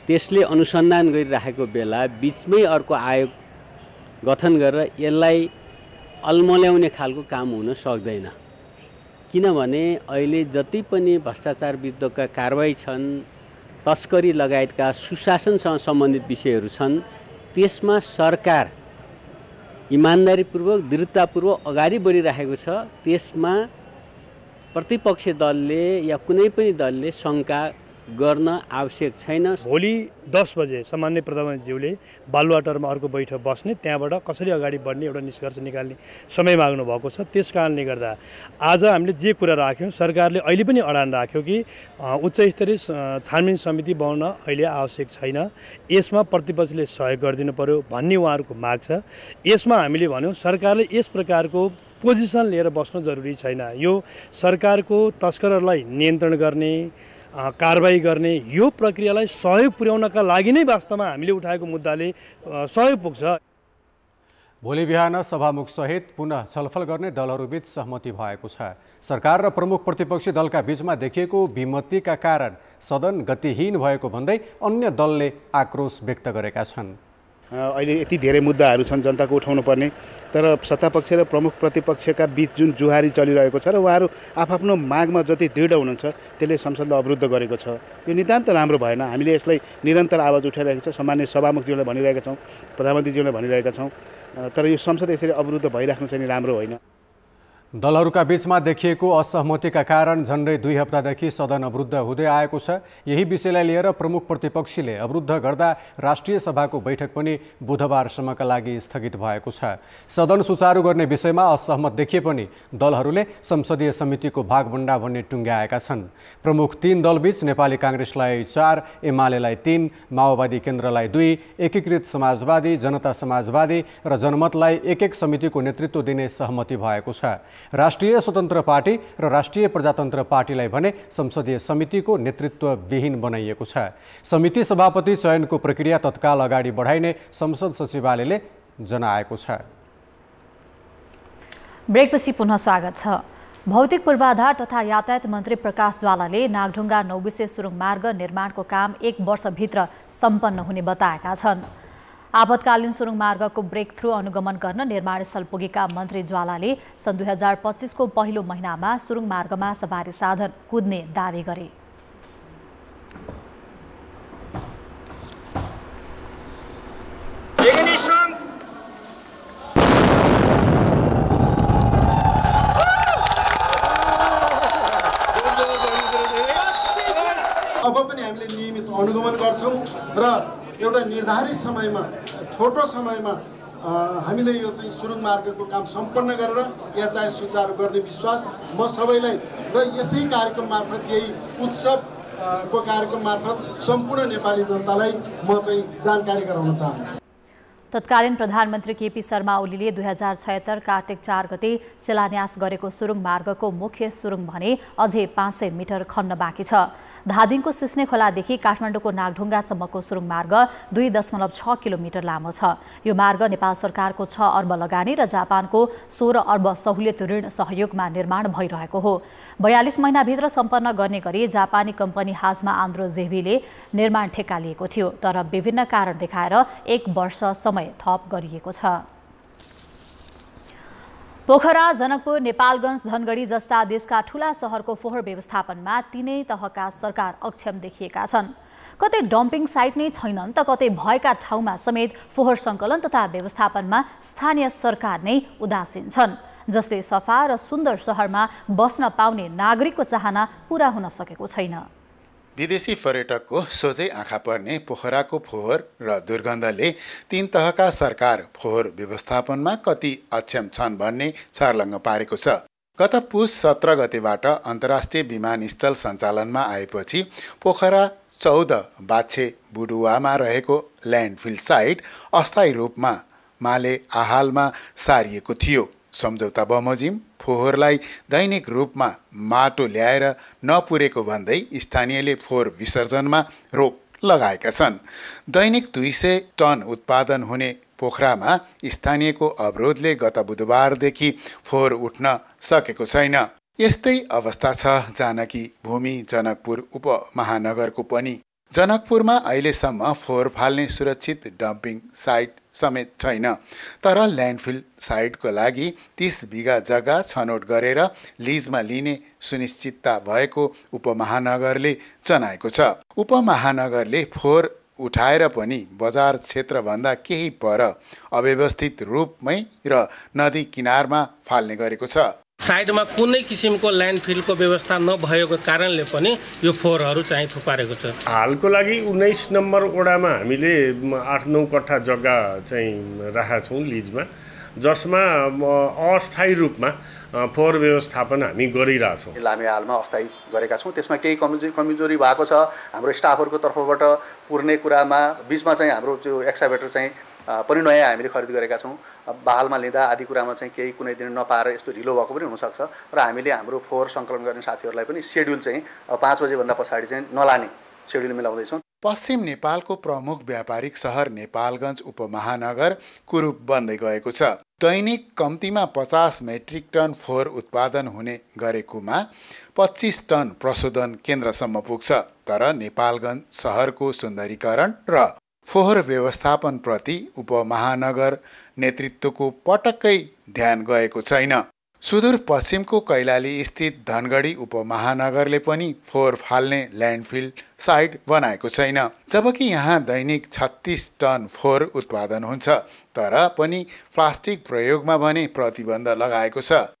त्यसले अनुसन्धान गरिरहेको बेला बीचमै अर्को आयोग गठन गरेर यसलाई अल्मल्याउने खालको काम हुन सक्दैन। किनभने अहिले जति पनि भ्रष्टाचार विरुद्धका कारबाही छन्, तस्करी लगायतका सुशासनसँग सम्बन्धित विषयहरू छन्, त्यसमा सरकार इमानदारीपूर्वक दृढतापूर्वक अगाडि बढिरहेको छ। त्यसमा प्रतिपक्षी दलले या कुनै पनि दलले शङ्का गर्न आवश्यक छैन। भोलि 10 बजे सामान्य प्रधानमन्त्रीज्यूले बालुवाटारमा अर्को बैठक बस्ने, त्यहाँबाट कसरी अगाडि बढ्ने एउटा निष्कर्ष निकाल्ने समय माग्नु भएको छ। त्यस कारणले गर्दा आज हामीले जे कुरा राख्यौँ, सरकारले अहिले पनि अडान राख्यो कि उच्च स्तरीय छानबिन समिति बनाउन अहिले आवश्यक छैन, यसमा प्रतिपक्षले सहयोग गरिदिनु पर्यो भन्ने उहाँहरूको माग छ। यसमा हामीले भन्यौँ सरकारले यस प्रकारको पोजिसन लिएर बस्नु जरुरी छैन। यो सरकारको तस्करहरूलाई नियन्त्रण गर्ने, कारबाही गर्ने यो प्रक्रियालाई सहयोग पुर्याउनका लागि नै वास्तवमा हामीले उठाएको मुद्दाले सहयोग पुग्छ। भोलि बिहान सभामुख सहित पुनः छलफल गर्ने दलहरूबीच सहमति भएको छ। सरकार र प्रमुख प्रतिपक्षी दलका बीचमा देखिएको विमतिका कारण सदन गतिहीन भएको भन्दै अन्य दलले आक्रोश व्यक्त गरेका छन्। अहिले यति धेरै मुद्दाहरू छन् जनताको उठाउनु पर्ने, तर सत्तापक्ष र प्रमुख प्रतिपक्षका बीच जुन जुहारी चलिरहेको छ र उहाँहरू आफ्नो मागमा जति दृढ हुनुहुन्छ त्यसले संसदलाई अवरुद्ध गरेको छ। यो नितान्त राम्रो भएन। हामीले यसलाई निरन्तर आवाज उठाइरहेका छौँ, सामान्य सभामुखज्यूलाई भनिरहेका छौँ, प्रधानमन्त्रीज्यूलाई भनिरहेका छौँ, तर यो संसद यसरी अवरुद्ध भइराख्नु चाहिँ राम्रो होइन। दलहरूका बीचमा देखिएको असहमतिका कारण झन्डै 2 हप्तादेखि सदन अवरुद्ध हुँदै आएको छ। यही विषयलाई लिएर प्रमुख प्रतिपक्षीले अवरुद्ध गर्दा राष्ट्रिय सभाको बैठक पनि बुधबारसम्मका लागि स्थगित भएको छ। सदन सुचारू गर्ने विषयमा असहमत देखिए पनि दलहरूले संसदीय समितिको भागभण्डा भन्ने टुङ्ग्याएका छन्। प्रमुख 3 दलबीच नेपाली काङ्ग्रेसलाई 4, एमालेलाई 3, माओवादी केन्द्रलाई 2, एकीकृत समाजवादी, जनता समाजवादी र जनमतलाई 1-1 समितिको नेतृत्व दिने सहमति भएको छ। राष्ट्रिय स्वतन्त्र पार्टी र राष्ट्रिय प्रजातन्त्र पार्टीलाई भने संसदीय समितिको नेतृत्वविहीन बनाइएको छ। समिति सभापति चयनको प्रक्रिया तत्काल अगाडि बढाइने संसद सचिवालयले जनाएको छ। ब्रेकपछि पुनः स्वागत छ। भौतिक पूर्वाधार तथा यातायात मन्त्री प्रकाश ज्वालाले नागढुङ्गा नौबिसे सुरुङ मार्ग निर्माणको काम 1 वर्षभित्र सम्पन्न हुने बताएका छन्। आपतकालीन सुरुङ मार्गको ब्रेक थ्रु अनुगमन गर्न निर्माणस्थल पुगेका मन्त्री ज्वालाले सन् 2025 को पहिलो महिनामा सुरुङ मार्गमा सवारी साधन कुद्ने दावी गरे। अब पनि हामीले नियमित अनुगमन गर्छौँ र एउटा निर्धारित समयमा छोटो समयमा हामीले यो चाहिँ सुरुङ मार्गको काम सम्पन्न गरेर यातायात सुचारू गर्ने विश्वास म सबैलाई र यसै कार्यक्रम मार्फत यही उत्सवको कार्यक्रम मार्फत सम्पूर्ण नेपाली जनतालाई म चाहिँ जानकारी गराउन चाहन्छु। तत्कालीन प्रधानमन्त्री केपी शर्मा ओलीले 2076 कार्तिक 4 गते शिलान्यास गरेको सुरुङ मार्गको मुख्य सुरुङ भने अझै 500 मिटर खन्न बाँकी छ। धादिङको सिस्ने खोलादेखि काठमाडौँको नागढुङ्गासम्मको सुरुङ मार्ग 2.6 किलोमिटर लामो छ। यो मार्ग नेपाल सरकारको 6 अर्ब लगानी र जापानको 16 अर्ब सहुलियत ऋण सहयोगमा निर्माण भइरहेको हो। 42 महिनाभित्र सम्पन्न गर्ने गरी जापानी कम्पनी हाजमा आन्द्रो जेभीले निर्माण ठेक्का लिएको थियो, तर विभिन्न कारण देखाएर 1 वर्ष समय थप गरिएको छ। पोखरा, जनकपुर, नेपालगञ्ज, धनगढी जस्ता देशका ठूला शहरको फोहोर व्यवस्थापनमा तीनै तहका सरकार अक्षम देखिएका छन्। कतै डम्पिङ साइट नै छैनन् त कतै भएका ठाउँमा समेत फोहोर सङ्कलन तथा व्यवस्थापनमा स्थानीय सरकार नै उदासीन छन्, जसले सफा र सुन्दर शहरमा बस्न पाउने नागरिकको चाहना पूरा हुन सकेको छैन। विदेशी पर्यटकको सोझै आँखा पर्ने पोखराको फोहोर र दुर्गन्धले तीन तहका सरकार फोहोर व्यवस्थापनमा कति अक्षम छन् भन्ने छर्लङ्ग पारेको छ। गत पुस 17 गतेबाट अन्तर्राष्ट्रिय विमानस्थल सञ्चालनमा आएपछि पोखरा 14 बाछे बुडुवामा रहेको ल्यान्डफिल साइट अस्थायी रूपमा माले आहालमा सारिएको थियो। सम्झौता बमोजिम फोहोरलाई दैनिक रूपमा माटो ल्याएर नपुरेको भन्दै स्थानीयले फोहोर विसर्जनमा रोक लगाएका छन्। दैनिक 200 टन उत्पादन हुने पोखरामा स्थानीयको अवरोधले गत बुधबारदेखि फोहोर उठ्न सकेको छैन। यस्तै अवस्था छ जानकी भूमि जनकपुर उपमहानगरको पनि। जनकपुरमा अहिलेसम्म फोहोर फाल्ने सुरक्षित डम्पिङ साइट समेत छैन, तर ल्यान्डफिल साइटको लागि 30 बिघा जग्गा छनौट गरेर लिजमा लिने सुनिश्चितता भएको उपमहानगरले जनाएको छ। उपमहानगरले फोहोर उठाएर पनि बजार क्षेत्रभन्दा केही पर अव्यवस्थित रूपमै र नदी किनारमा फाल्ने गरेको छ। साइडमा कुनै किसिमको ल्यान्डफिलको व्यवस्था नभएको कारणले पनि यो फोहोरहरू चाहिँ थुपारेको छ। हालको लागि 19 नम्बर वडामा हामीले 8-9 कट्ठा जग्गा चाहिँ राखेका छौँ लिजमा, जसमा अस्थायी रूपमा फोहोर व्यवस्थापन हामी गरिरहेछौँ। लामे हालमा अस्थायी गरेका छौँ। त्यसमा केही कमजोरी भएको छ। हाम्रो स्टाफहरूको तर्फबाट पुर्ने कुरामा बिचमा चाहिँ हाम्रो त्यो एक्सकाभेटर चाहिँ पनि नयाँ हामीले खरिद गरेका छौँ। बहालमा लिँदा आदि कुरामा चाहिँ केही कुनै दिन नपाएर यस्तो ढिलो भएको पनि हुनसक्छ र हामीले हाम्रो फोहोर सङ्कलन गर्ने साथीहरूलाई पनि सेड्युल चाहिँ 5 बजेभन्दा पछाडि चाहिँ नलाने सेड्युल मिलाउँदैछौँ। पश्चिम नेपालको प्रमुख व्यापारिक सहर नेपालगञ्ज उपमहानगर कुरूप बन्दै गएको छ। दैनिक कम्तीमा 50 मेट्रिक टन फोहोर उत्पादन हुने गरेकोमा 25 टन प्रशोधन केन्द्रसम्म पुग्छ, तर नेपालगञ्ज सहरको सुन्दरीकरण र फोहोर व्यवस्थापन प्रति उपमहानगर नेतृत्वको पटक्कै ध्यान गएको छैन। सुदूरपश्चिमको कैलाली स्थित धनगढी उपमहानगरले पनि फोहोर फाल्ने ल्यान्डफिल साइट बनाएको छैन, जबकि यहाँ दैनिक 36 टन फोहोर उत्पादन हुन्छ, तर पनि प्लास्टिक प्रयोगमा भने प्रतिबन्ध लगाएको छ।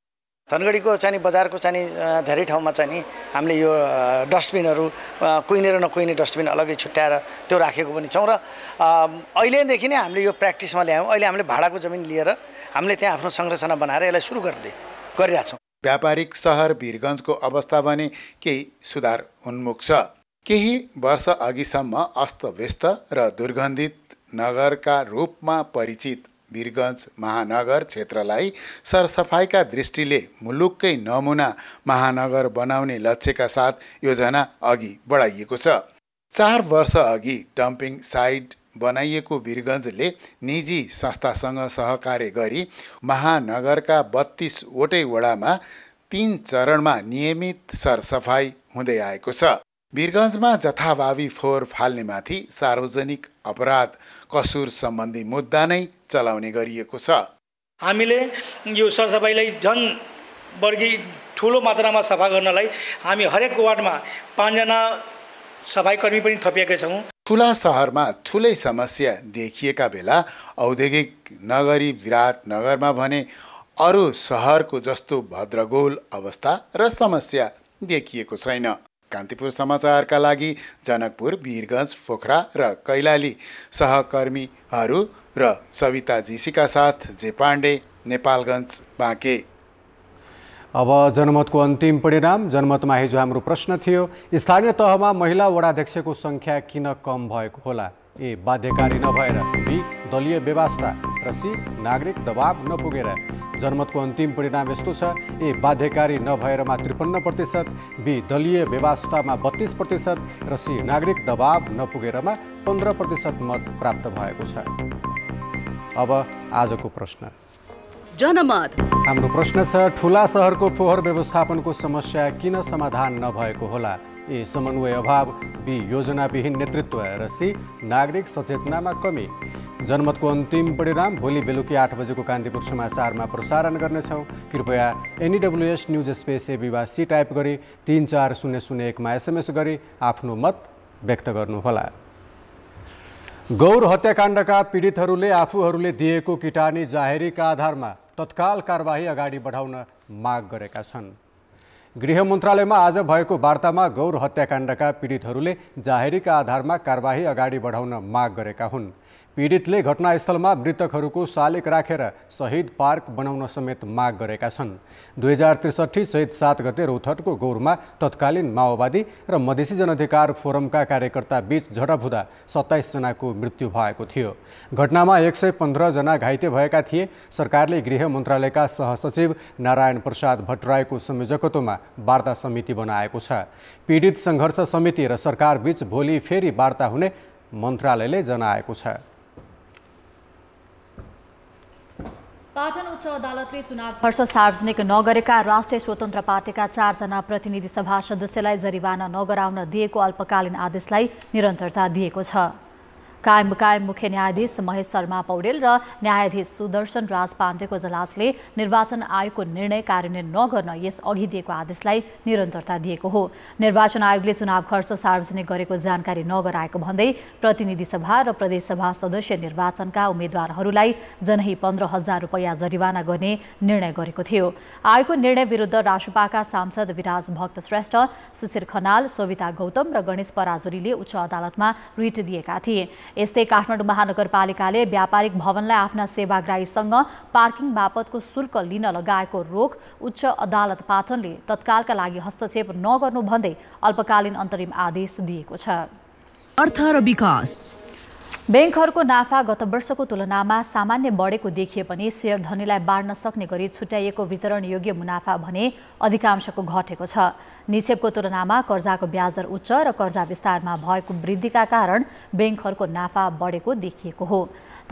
धनगढीको चाहिँ बजारको चाहिँ धेरै ठाउँमा चाहिँ हामीले यो डस्टबिनहरू कुहिने र नकुहिने डस्टबिन अलग्गै छुट्याएर त्यो राखेको पनि छौँ र अहिलेदेखि नै हामीले यो प्र्याक्टिसमा ल्यायौँ। अहिले हामीले भाडाको जमिन लिएर हामीले त्यहाँ आफ्नो संरचना बनाएर यसलाई सुरु गरिरहेछौँ। व्यापारिक सहर वीरगञ्जको अवस्था भने केही सुधार उन्मुख छ। केही वर्ष अघिसम्म अस्तव्यस्त र दुर्गन्धित नगरका रूपमा परिचित वीरगञ्ज महानगर क्षेत्रलाई सरसफाइका दृष्टिले मुलुककै नमुना महानगर बनाउने लक्ष्यका साथ योजना अघि बढाइएको छ। 4 वर्ष अघि डम्पिङ साइट बनाइएको वीरगञ्जले निजी संस्थासँग सहकार्य गरी महानगरका 32 वटै वडामा 3 चरणमा नियमित सरसफाई हुँदै आएको छ। वीरगञ्जमा जथाभावी फोहोर फाल्नेमाथि सार्वजनिक अपराध कसुर सम्बन्धी मुद्दा नै चलाउने गरिएको छ। हामीले यो सरसफाइलाई झन् बढी ठुलो मात्रामा सफा गर्नलाई हामी हरेक वार्डमा 5 जना सफाइकर्मी पनि थपिएका छौँ। ठुला सहरमा ठुलै समस्या देखिएका बेला औद्योगिक नगरी विराटनगरमा भने अरू सहरको जस्तो भद्रगोल अवस्था र समस्या देखिएको छैन। कान्तिपुर समाचारका लागि जनकपुर, वीरगञ्ज, पोखरा र कैलाली सहकर्मीहरू र सविता जीसीका साथ जे पाण्डे, नेपालगञ्ज, बाँके। अब जनमतको अन्तिम परिणाम। जनमतमा हिजो हाम्रो प्रश्न थियो, स्थानीय तहमा महिला वडाध्यक्षको संख्या किन कम भएको होला? ए, बाध्यकारी नभएर, बी, दलीय व्यवस्था र सी, नागरिक दबाव नपुगेर। जनमतको अन्तिम परिणाम यस्तो छ, ए, बाध्यकारी नभएरमा 53%, बी, दलीय व्यवस्थामा 32% र सी, नागरिक दबाव नपुगेरमा 15% मत प्राप्त भएको छ। अब आजको प्रश्न। जनमत हाम्रो प्रश्न छ, ठुला सहरको फोहोर व्यवस्थापनको समस्या किन समाधान नभएको होला? ए, समन्वय अभाव, बी, योजनाविहीन नेतृत्व र सी, नागरिक सचेतनामा कमी। जनमतको अन्तिम परिणाम भोलि बेलुकी 8 बजेको कान्तिपुर समाचारमा प्रसारण गर्नेछौँ। कृपया NEWS news space ABC type गरी 34001मा SMS गरी आफ्नो मत व्यक्त गर्नुहोला। गौर हत्याकाण्डका पीडितहरूले आफूहरूले दिएको किटानी जाहेरीका आधारमा तत्काल कारबाही अगाडि बढाउन माग गरेका छन्। गृह मन्त्रालयमा आज भएको वार्तामा गौर हत्याकाण्डका पीडितहरूले जाहेरीका आधारमा कारबाही अगाडि बढाउन माग गरेका हुन्। पीडितले घटनास्थलमा मृतकहरूको शालिक राखेर शहीद पार्क बनाउन समेत माग गरेका छन्। 2063 चैत 7 गते रौथटको गौरमा तत्कालीन माओवादी र मधेसी जनअधिकार फोरमका कार्यकर्ता बीच झडप हुँदा 27 जनाको मृत्यु भएको थियो। घटनामा 115 जना घाइते भएका थिए। सरकारले गृह मन्त्रालयका सहसचिव नारायण प्रसाद भट्टराईको संयोजकत्वमा वार्ता समिति बनाएको छ। पीडित सङ्घर्ष समिति र सरकार बीच भोलि फेरि वार्ता हुने मन्त्रालयले जनाएको छ। पाटन उच्च अदालतले चुनाव खर्च सार्वजनिक नगरेका राष्ट्रिय स्वतन्त्र पार्टीका 4 जना प्रतिनिधि सभा सदस्यलाई जरिवाना नगराउन दिएको अल्पकालीन आदेशलाई निरन्तरता दिएको छ। कायम मुख्य न्यायाधीश महेश शर्मा पौडेल र न्यायाधीश सुदर्शन राज पाण्डेको इजलासले निर्वाचन आयोगको निर्णय कार्यान्वयन नगर्न यस अघि दिएको आदेशलाई निरन्तरता दिएको हो। निर्वाचन आयोगले चुनाव खर्च सार्वजनिक गरेको जानकारी नगराएको भन्दै प्रतिनिधि सभा र प्रदेशसभा सदस्य निर्वाचनका उम्मेद्वारहरूलाई जनही 15,000 रुपैयाँ जरिवाना गर्ने निर्णय गरेको थियो। आयोगको निर्णय विरुद्ध रासुपाका सांसद विराज भक्त श्रेष्ठ, सुशील खनाल, सविता गौतम र गणेश पराजुलीले उच्च अदालतमा रिट दिएका थिए। यस्तै काठमाडौँ महानगरपालिकाले व्यापारिक भवनलाई आफ्ना सेवाग्राहीसँग पार्किङ बापतको शुल्क लिन लगाएको रोक उच्च अदालत पाटनले तत्कालका लागि हस्तक्षेप नगर्नु भन्दै अल्पकालीन अन्तरिम आदेश दिएको छ। अर्थ र विकास। बैंकहरूको नाफा गत वर्षको तुलनामा सामान्य बढेको देखिए पनि शेयर धनीलाई बाँड्न सक्ने गरी छुट्याइएको वितरण योग्य मुनाफा भने अधिकांशको घटेको छ। निक्षेपको तुलनामा कर्जाको ब्याज दर उच्च र कर्जा विस्तारमा भएको वृद्धिका कारण बैंकहरूको नाफा बढेको देखिएको हो।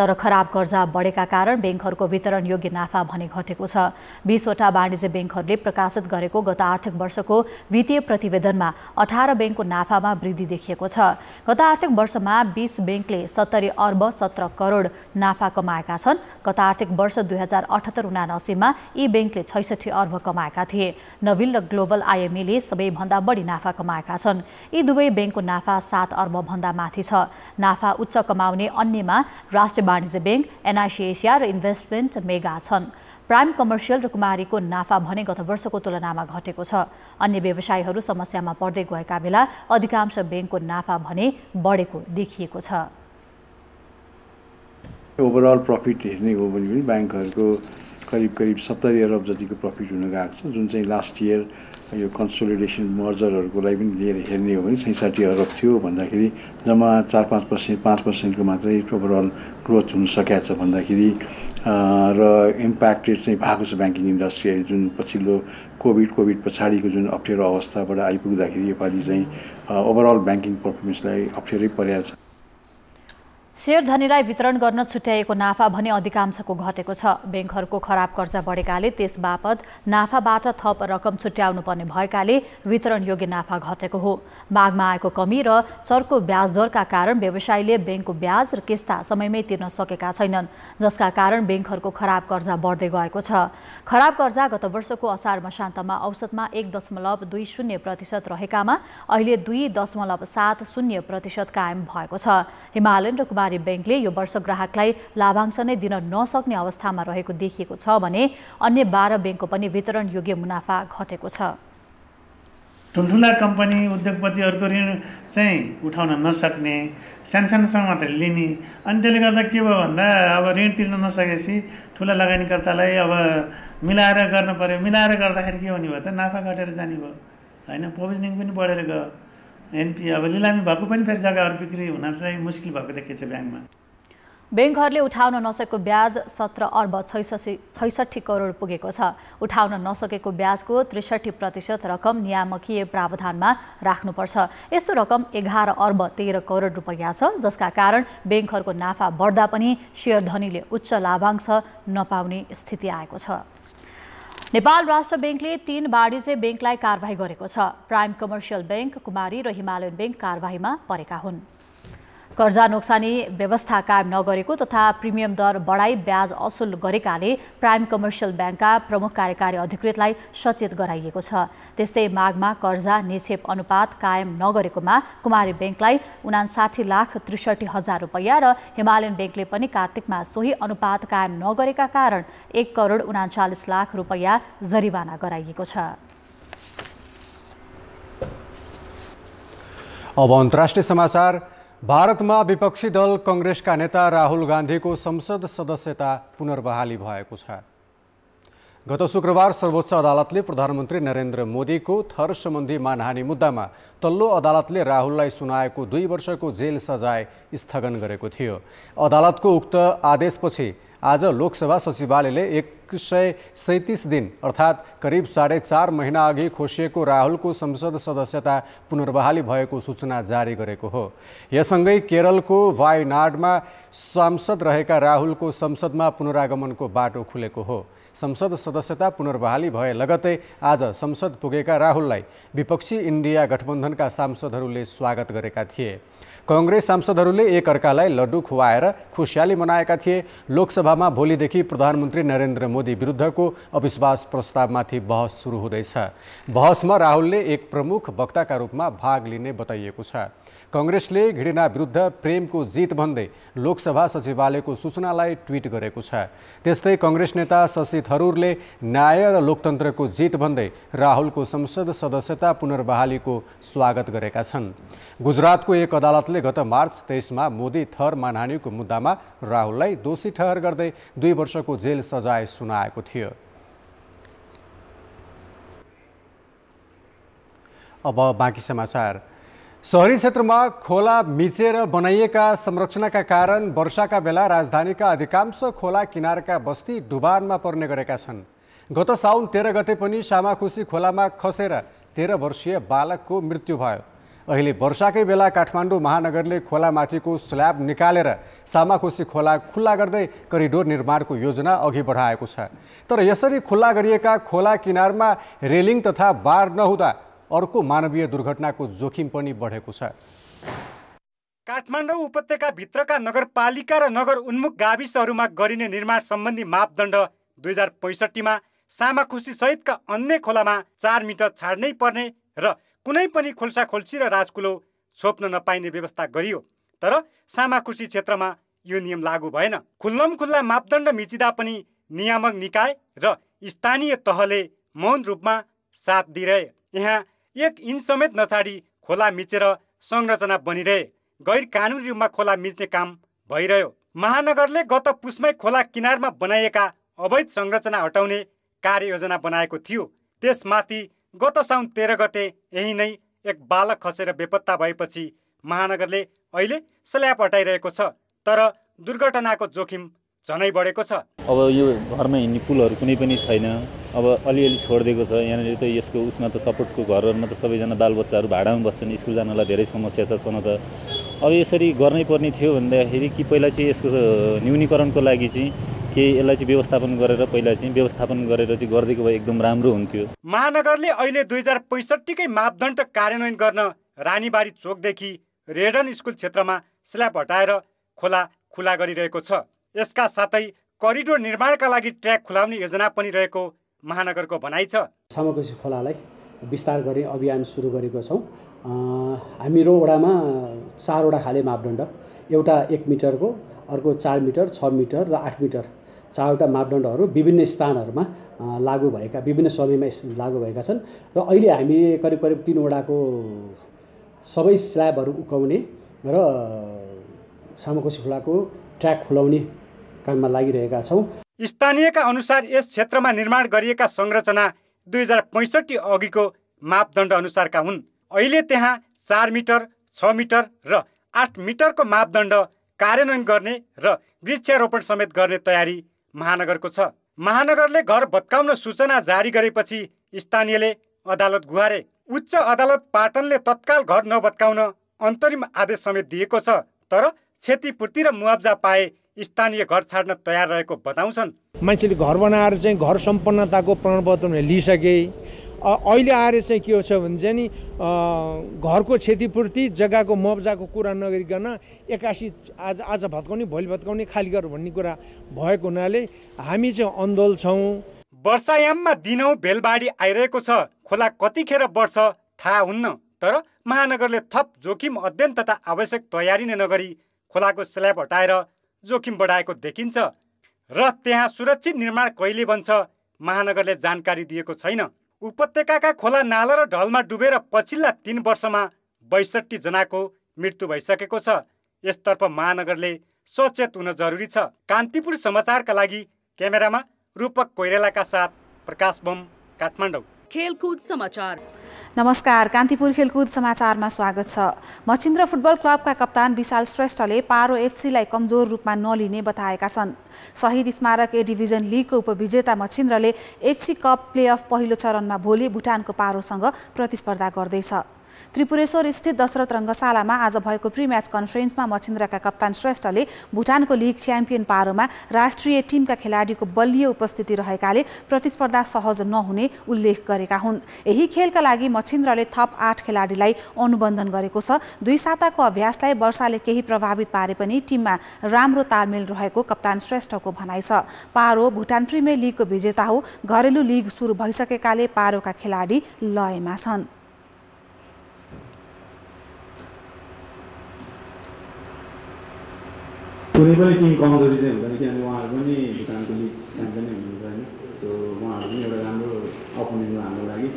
तर खराब कर्जा बढेका कारण बैंकहरूको वितरण योग्य नाफा भने घटेको छ। 20 वटा वाणिज्य बैंकहरूले प्रकाशित गरेको गत आर्थिक वर्षको वित्तीय प्रतिवेदनमा 18 बैंकको नाफामा वृद्धि देखिएको छ। गत आर्थिक वर्षमा 20 बैंकले 70 अर्ब 17 करोड नाफा कमाएका छन्। गत आर्थिक वर्ष 2078-79 मा यी बैंकले 66 अर्ब कमाएका थिए। नविल र ग्लोबल IMA सबैभन्दा बढी नाफा कमाएका छन्। यी दुवै बैंकको नाफा 7 अर्ब भन्दा माथि छ। नाफा उच्च कमाउने अन्यमा राष्ट्रिय वाणिज्य बैंक, NIC एसिया र इन्भेस्टमेन्ट मेगा छन्। प्राइम कमर्सियल र कुमारीको नाफा भने गत वर्षको तुलनामा घटेको छ। अन्य व्यवसायीहरू समस्यामा पर्दै गएका बेला अधिकांश बैंकको नाफा भने बढेको देखिएको छ। ओभरअल प्रफिट हेर्ने हो भने पनि ब्याङ्कहरूको करिब 70 अरब जतिको प्रफिट हुन गएको छ, जुन चाहिँ लास्ट इयर यो कन्सोलिडेसन मर्जरहरूको लागि पनि लिएर हेर्ने हो भने 60 अरब थियो भन्दाखेरि जम्मा 4-5%, 5%को मात्रै ओभरअल ग्रोथ हुन सकेको छ भन्दाखेरि र इम्प्याक्टेड चाहिँ भएको छ ब्याङ्किङ इन्डस्ट्री, जुन पछिल्लो कोभिड पछाडिको जुन अप्ठ्यारो अवस्थाबाट आइपुग्दाखेरि योपालि चाहिँ ओभरअल ब्याङ्किङ पर्फर्मेन्सलाई अप्ठ्यारै परेको छ। शेयर धनीलाई वितरण गर्न छुट्याइएको नाफा भने अधिकांशको घटेको छ। बैंकहरूको खराब कर्जा बढेकाले त्यस बापत नाफाबाट थप रकम छुट्याउनु पर्ने भएकाले वितरण योग्य नाफा घटेको हो। मागमा आएको कमी र चर्को ब्याज दरका कारण व्यवसायीले बैंकको ब्याज र किस्ता समयमै तिर्न सकेका छैनन्, जसका कारण बैंकहरूको खराब कर्जा बढ्दै गएको छ। खराब कर्जा गत वर्षको असार मसान्तमा औसतमा 1.20% रहेकामा अहिले 2.70% कायम भएको छ। हिमालयन र कुमारी बैंकले यो वर्ष ग्राहकलाई लाभांश नै दिन नसक्ने अवस्थामा रहेको देखिएको छ भने अन्य 12 बैंकको पनि वितरण योग्य मुनाफा घटेको छ। ठुल्ठुला कम्पनी उद्योगपतिहरूको ऋण चाहिँ उठाउन नसक्ने, सानसानोसँग मात्र लिने, अनि त्यसले गर्दा के भयो भन्दा अब ऋण तिर्न नसकेपछि ठुला लगानीकर्तालाई अब मिलाएर गर्न पर्यो। मिलाएर गर्दाखेरि के हुने भयो त नाफा घटेर जाने भयो हैन, प्रोभिजनिङ पनि बढेर गयो। एनपी अब लिलामी भएको पनि फेरि जग्गाहरू बिक्री हुन चाहिँ मुस्किल भएको देखिन्छ ब्याङ्कमा। बैंकहरूले उठाउन नसकेको ब्याज 17 अर्ब 66 करोड पुगेको छ। उठाउन नसकेको ब्याजको 63% रकम नियामकीय प्रावधानमा राख्नुपर्छ। यस्तो रकम 11 अर्ब 13 करोड रुपैयाँ छ, जसका कारण बैंकहरूको नाफा बढ्दा पनि शेयर धनीले उच्च लाभांश नपाउने स्थिति आएको छ। नेपाल राष्ट्र बैंकले 3 वाणिज्य बैंकलाई कारबाही गरेको छ। प्राइम कमर्सियल बैंक, कुमारी र हिमालयन बैंक कारबाहीमा परेका हुन्। कर्जा नोक्सानी व्यवस्था कायम नगरेको तथा प्रिमियम दर बढाई ब्याज असुल गरेकाले प्राइम कमर्सियल बैंकका प्रमुख कार्यकारी अधिकृतलाई सचेत गराइएको छ। त्यस्तै मागमा कर्जा निक्षेप अनुपात कायम नगरेकोमा कुमारी बैंकलाई 59,63,000 रुपैयाँ र हिमालयन बैंकले पनि कार्तिकमा सोही अनुपात कायम नगरेका कारण 1 करोड 39 लाख रुपैयाँ जरिवाना गराइएको छ। अब अन्तर्राष्ट्रिय समाचार। भारतमा विपक्षी दल कांग्रेसका नेता राहुल गान्धीको संसद सदस्यता पुनर्बहाली भएको छ। गत शुक्रबार सर्वोच्च अदालतले प्रधानमन्त्री नरेन्द्र मोदीको थर सम्बन्धी मानहानि मुद्दामा तल्लो अदालतले राहुललाई सुनाएको 2 वर्षको जेल सजाय स्थगन गरेको थियो। अदालतको उक्त आदेशपछि आज लोकसभा सचिवालयले 137 दिन अर्थात् करिब 4.5 महिना अघि खोसिएको राहुलको संसद सदस्यता पुनर्बहाली भएको सूचना जारी गरेको हो। यससँगै केरलको वायनाडमा सांसद रहेका राहुलको संसदमा पुनरागमनको बाटो खुलेको हो। संसद सदस्यता पुनर्बहाली भए लगतै आज संसद पुगेका राहुललाई विपक्षी इन्डिया गठबन्धनका सांसदहरूले स्वागत गरेका थिए। कांग्रेस सांसदहरूले एक अर्कालाई लड्डु खुवाएर खुसियाली मनाएका थिए। लोकसभामा भोलिदेखि प्रधानमन्त्री नरेन्द्र मोदी विरुद्धको अविश्वास प्रस्तावमाथि बहस सुरु हुँदैछ। बहसमा राहुलले एक प्रमुख वक्ताका रूपमा भाग लिने बताइएको छ। कांग्रेसले घृणा विरुद्ध प्रेमको जित भन्दै लोकसभा सचिवालयको सूचनालाई ट्विट गरेको छ। त्यस्तै कांग्रेस नेता शशि थरूरले न्याय र लोकतन्त्रको जित भन्दै राहुलको संसद सदस्यता पुनर्बहालीको स्वागत गरेका छन्। गुजरातको एक अदालतले गत मार्च 23मा मोदी थर मानहानिको मुद्दामा राहुललाई दोषी ठहर गर्दै 2 वर्षको जेल सजाय सुनाएको थियो। अब बाँकी समाचार। शहरी क्षेत्रमा खोला मिचेर बनाइएका संरचनाका कारण वर्षाका बेला राजधानीका अधिकांश खोला किनारका बस्ती डुबानमा पर्ने गरेका छन्। गत साउन 13 गते पनि सामाखुसी खोलामा खसेर 13 वर्षीय बालकको मृत्यु भयो। अहिले वर्षाकै बेला काठमाडौँ महानगरले खोलामाथिको स्ल्याब निकालेर सामाखुसी खोला खुल्ला गर्दै करिडोर निर्माणको योजना अघि बढाएको छ। तर यसरी खुल्ला गरिएका खोला किनारमा रेलिङ तथा बार नहुँदा अर्को मानवीय दुर्घटनाको जोखिम पनि बढेको छ। काठमाडौँ उपत्यका भित्रका नगरपालिका र नगर उन्मुख गाविसहरूमा गरिने निर्माण सम्बन्धी मापदण्ड 2065मा सामाखुसी सहितका अन्य खोलामा 4 मिटर छाड्नै पर्ने र कुनै पनि खोल्साखोल्सी र राजकुलो छोप्न नपाइने व्यवस्था गरियो। तर सामाखुसी क्षेत्रमा यो नियम लागू भएन। खुल्लमखुल्ला मापदण्ड मिचिँदा पनि नियामक निकाय र स्थानीय तहले मौन रूपमा साथ दिइरहे। यहाँ 1 इन्च समेत नछाडी खोला मिचेर संरचना बनिरहे। गैर कानुनी रूपमा खोला मिच्ने काम भइरह्यो। महानगरले गत पुसमै खोला किनारमा बनाइएका अवैध संरचना हटाउने कार्ययोजना बनाएको थियो। त्यसमाथि गत साउन 13 गते यही नै एक बालक खसेर बेपत्ता भएपछि महानगरले अहिले स्ल्याब हटाइरहेको छ, तर दुर्घटनाको जोखिम झनै बढेको छ। अब यो घरमा हिँड्ने पुलहरू कुनै पनि छैन, अब अलिअलि छोडिदिएको छ। यहाँनिर त यसको उसमा त सपोर्टको घरहरूमा त सबैजना बालबच्चाहरू भाडामा बस्छन्, स्कुल जानलाई धेरै समस्या छ छन त। अब यसरी गर्नै पर्ने थियो भन्दाखेरि कि पहिला चाहिँ यसको न्यूनीकरणको लागि चाहिँ के यसलाई चाहिँ व्यवस्थापन गरेर गरिदिएको भए एकदम राम्रो हुन्थ्यो। महानगरले अहिले 2065 कै मापदण्ड कार्यान्वयन गर्न रानीबारी चोकदेखि रेडन स्कुल क्षेत्रमा स्ल्याब हटाएर खोला खुला गरिरहेको छ। यसका साथै करिडोर निर्माणका लागि ट्र्याक खुलाउने योजना पनि रहेको महानगरको भनाइ छ। सामाकोशी खोलालाई विस्तार गर्ने अभियान सुरु गरेको छौँ। हाम्रो वडामा 4 वटा खाले मापदण्ड, एउटा 1 मिटरको, अर्को 4 मिटर, 6 मिटर र 8 मिटर, 4वटा मापदण्डहरू विभिन्न स्थानहरूमा लागू भएका, विभिन्न समयमा लागू भएका छन्। र अहिले हामी करिब 3 वडाको सबै स्ल्याबहरू उकाउने र सामाकोशी खोलाको ट्र्याक खुलाउने काममा लागिरहेका छौँ। स्थानीयका अनुसार यस क्षेत्रमा निर्माण गरिएका संरचना 2065 अघिको मापदण्ड अनुसारका हुन्। अहिले त्यहाँ 4 मिटर, 6 मिटर र 8 मिटरको मापदण्ड कार्यान्वयन गर्ने र वृक्षारोपण समेत गर्ने तयारी महानगरको छ। महानगरले घर भत्काउन सूचना जारी गरेपछि स्थानीयले अदालत गुहारे। उच्च अदालत पाटनले तत्काल घर नभत्काउन अन्तरिम आदेश समेत दिएको छ, तर क्षतिपूर्ति र मुआब्जा पाए स्थानीय घर छाड्न तयार रहेको बताउँछन्। मान्छेले घर बनाएर चाहिँ घर सम्पन्नताको प्रमाणपत्र लिइसके, अहिले आएर चाहिँ के छ भने चाहिँ नि घरको क्षतिपूर्ति, जग्गाको मुआब्जाको कुरा नगरिकन एक्कासी आज भत्काउने भोलि भत्काउने, खाली घर भन्ने कुरा भएको हुनाले हामी चाहिँ अन्धोल छौँ। वर्षायाममा दिनौँ भेलबाढी आइरहेको छ। खोला कतिखेर बढ्छ थाहा हुन्न, तर महानगरले थप जोखिम अध्ययन तथा आवश्यक तयारी नै नगरी खोलाको स्ल्याब हटाएर जोखिम बढाएको देखिन्छ र त्यहाँ सुरक्षित निर्माण कहिले बन्छ महानगरले जानकारी दिएको छैन। उपत्यकाका खोला नाला र ढलमा डुबेर पछिल्ला 3 वर्षमा 62 जनाको मृत्यु भइसकेको छ। यसतर्फ महानगरले सचेत हुन जरुरी छ। कान्तिपुर समाचारका लागि क्यामेरामा रूपक कोइरालाका साथ प्रकाश बम, काठमाडौँ। खेलकुद समाचार। नमस्कार, कान्तिपुर खेलकुद समाचारमा स्वागत छ। मछिन्द्र फुटबल क्लबका कप्तान विशाल श्रेष्ठले पारो एफसीलाई कमजोर रूपमा नलिने बताएका छन्। शहीद स्मारक ए डिभिजन लिगको उपविजेता मछिन्द्रले एफसी कप प्लेअफ पहिलो चरणमा भोलि भुटानको पारोसँग प्रतिस्पर्धा गर्दैछ। त्रिपुरेश्वर स्थित दशरथ रङ्गशालामा आज भएको प्री म्याच कन्फरेन्समा मछिन्द्रका कप्तान श्रेष्ठले भुटानको लिग च्याम्पियन पारोमा राष्ट्रिय टिमका खेलाडीको बलियो उपस्थिति रहेकाले प्रतिस्पर्धा सहज नहुने उल्लेख गरेका हुन्। यही खेलका लागि मछिन्द्रले थप 8 खेलाडीलाई अनुबन्धन गरेको छ। 2 साताको अभ्यासलाई वर्षाले केही प्रभावित पारे पनि टिममा राम्रो तालमेल रहेको कप्तान श्रेष्ठको भनाइ छ। पारो भुटान प्रिमियर लिगको विजेता हो। घरेलु लिग सुरु भइसकेकाले पारोका खेलाडी लयमा छन्। कुनै पनि टिम कमजोरी चाहिँ हुँदैन, किनभने उहाँहरू पनि भुटानको लिग च्याम्पियन नै हुनुहुन्छ होइन। सो उहाँहरू पनि एउटा राम्रो अपोनेन्ट हो हाम्रो लागि।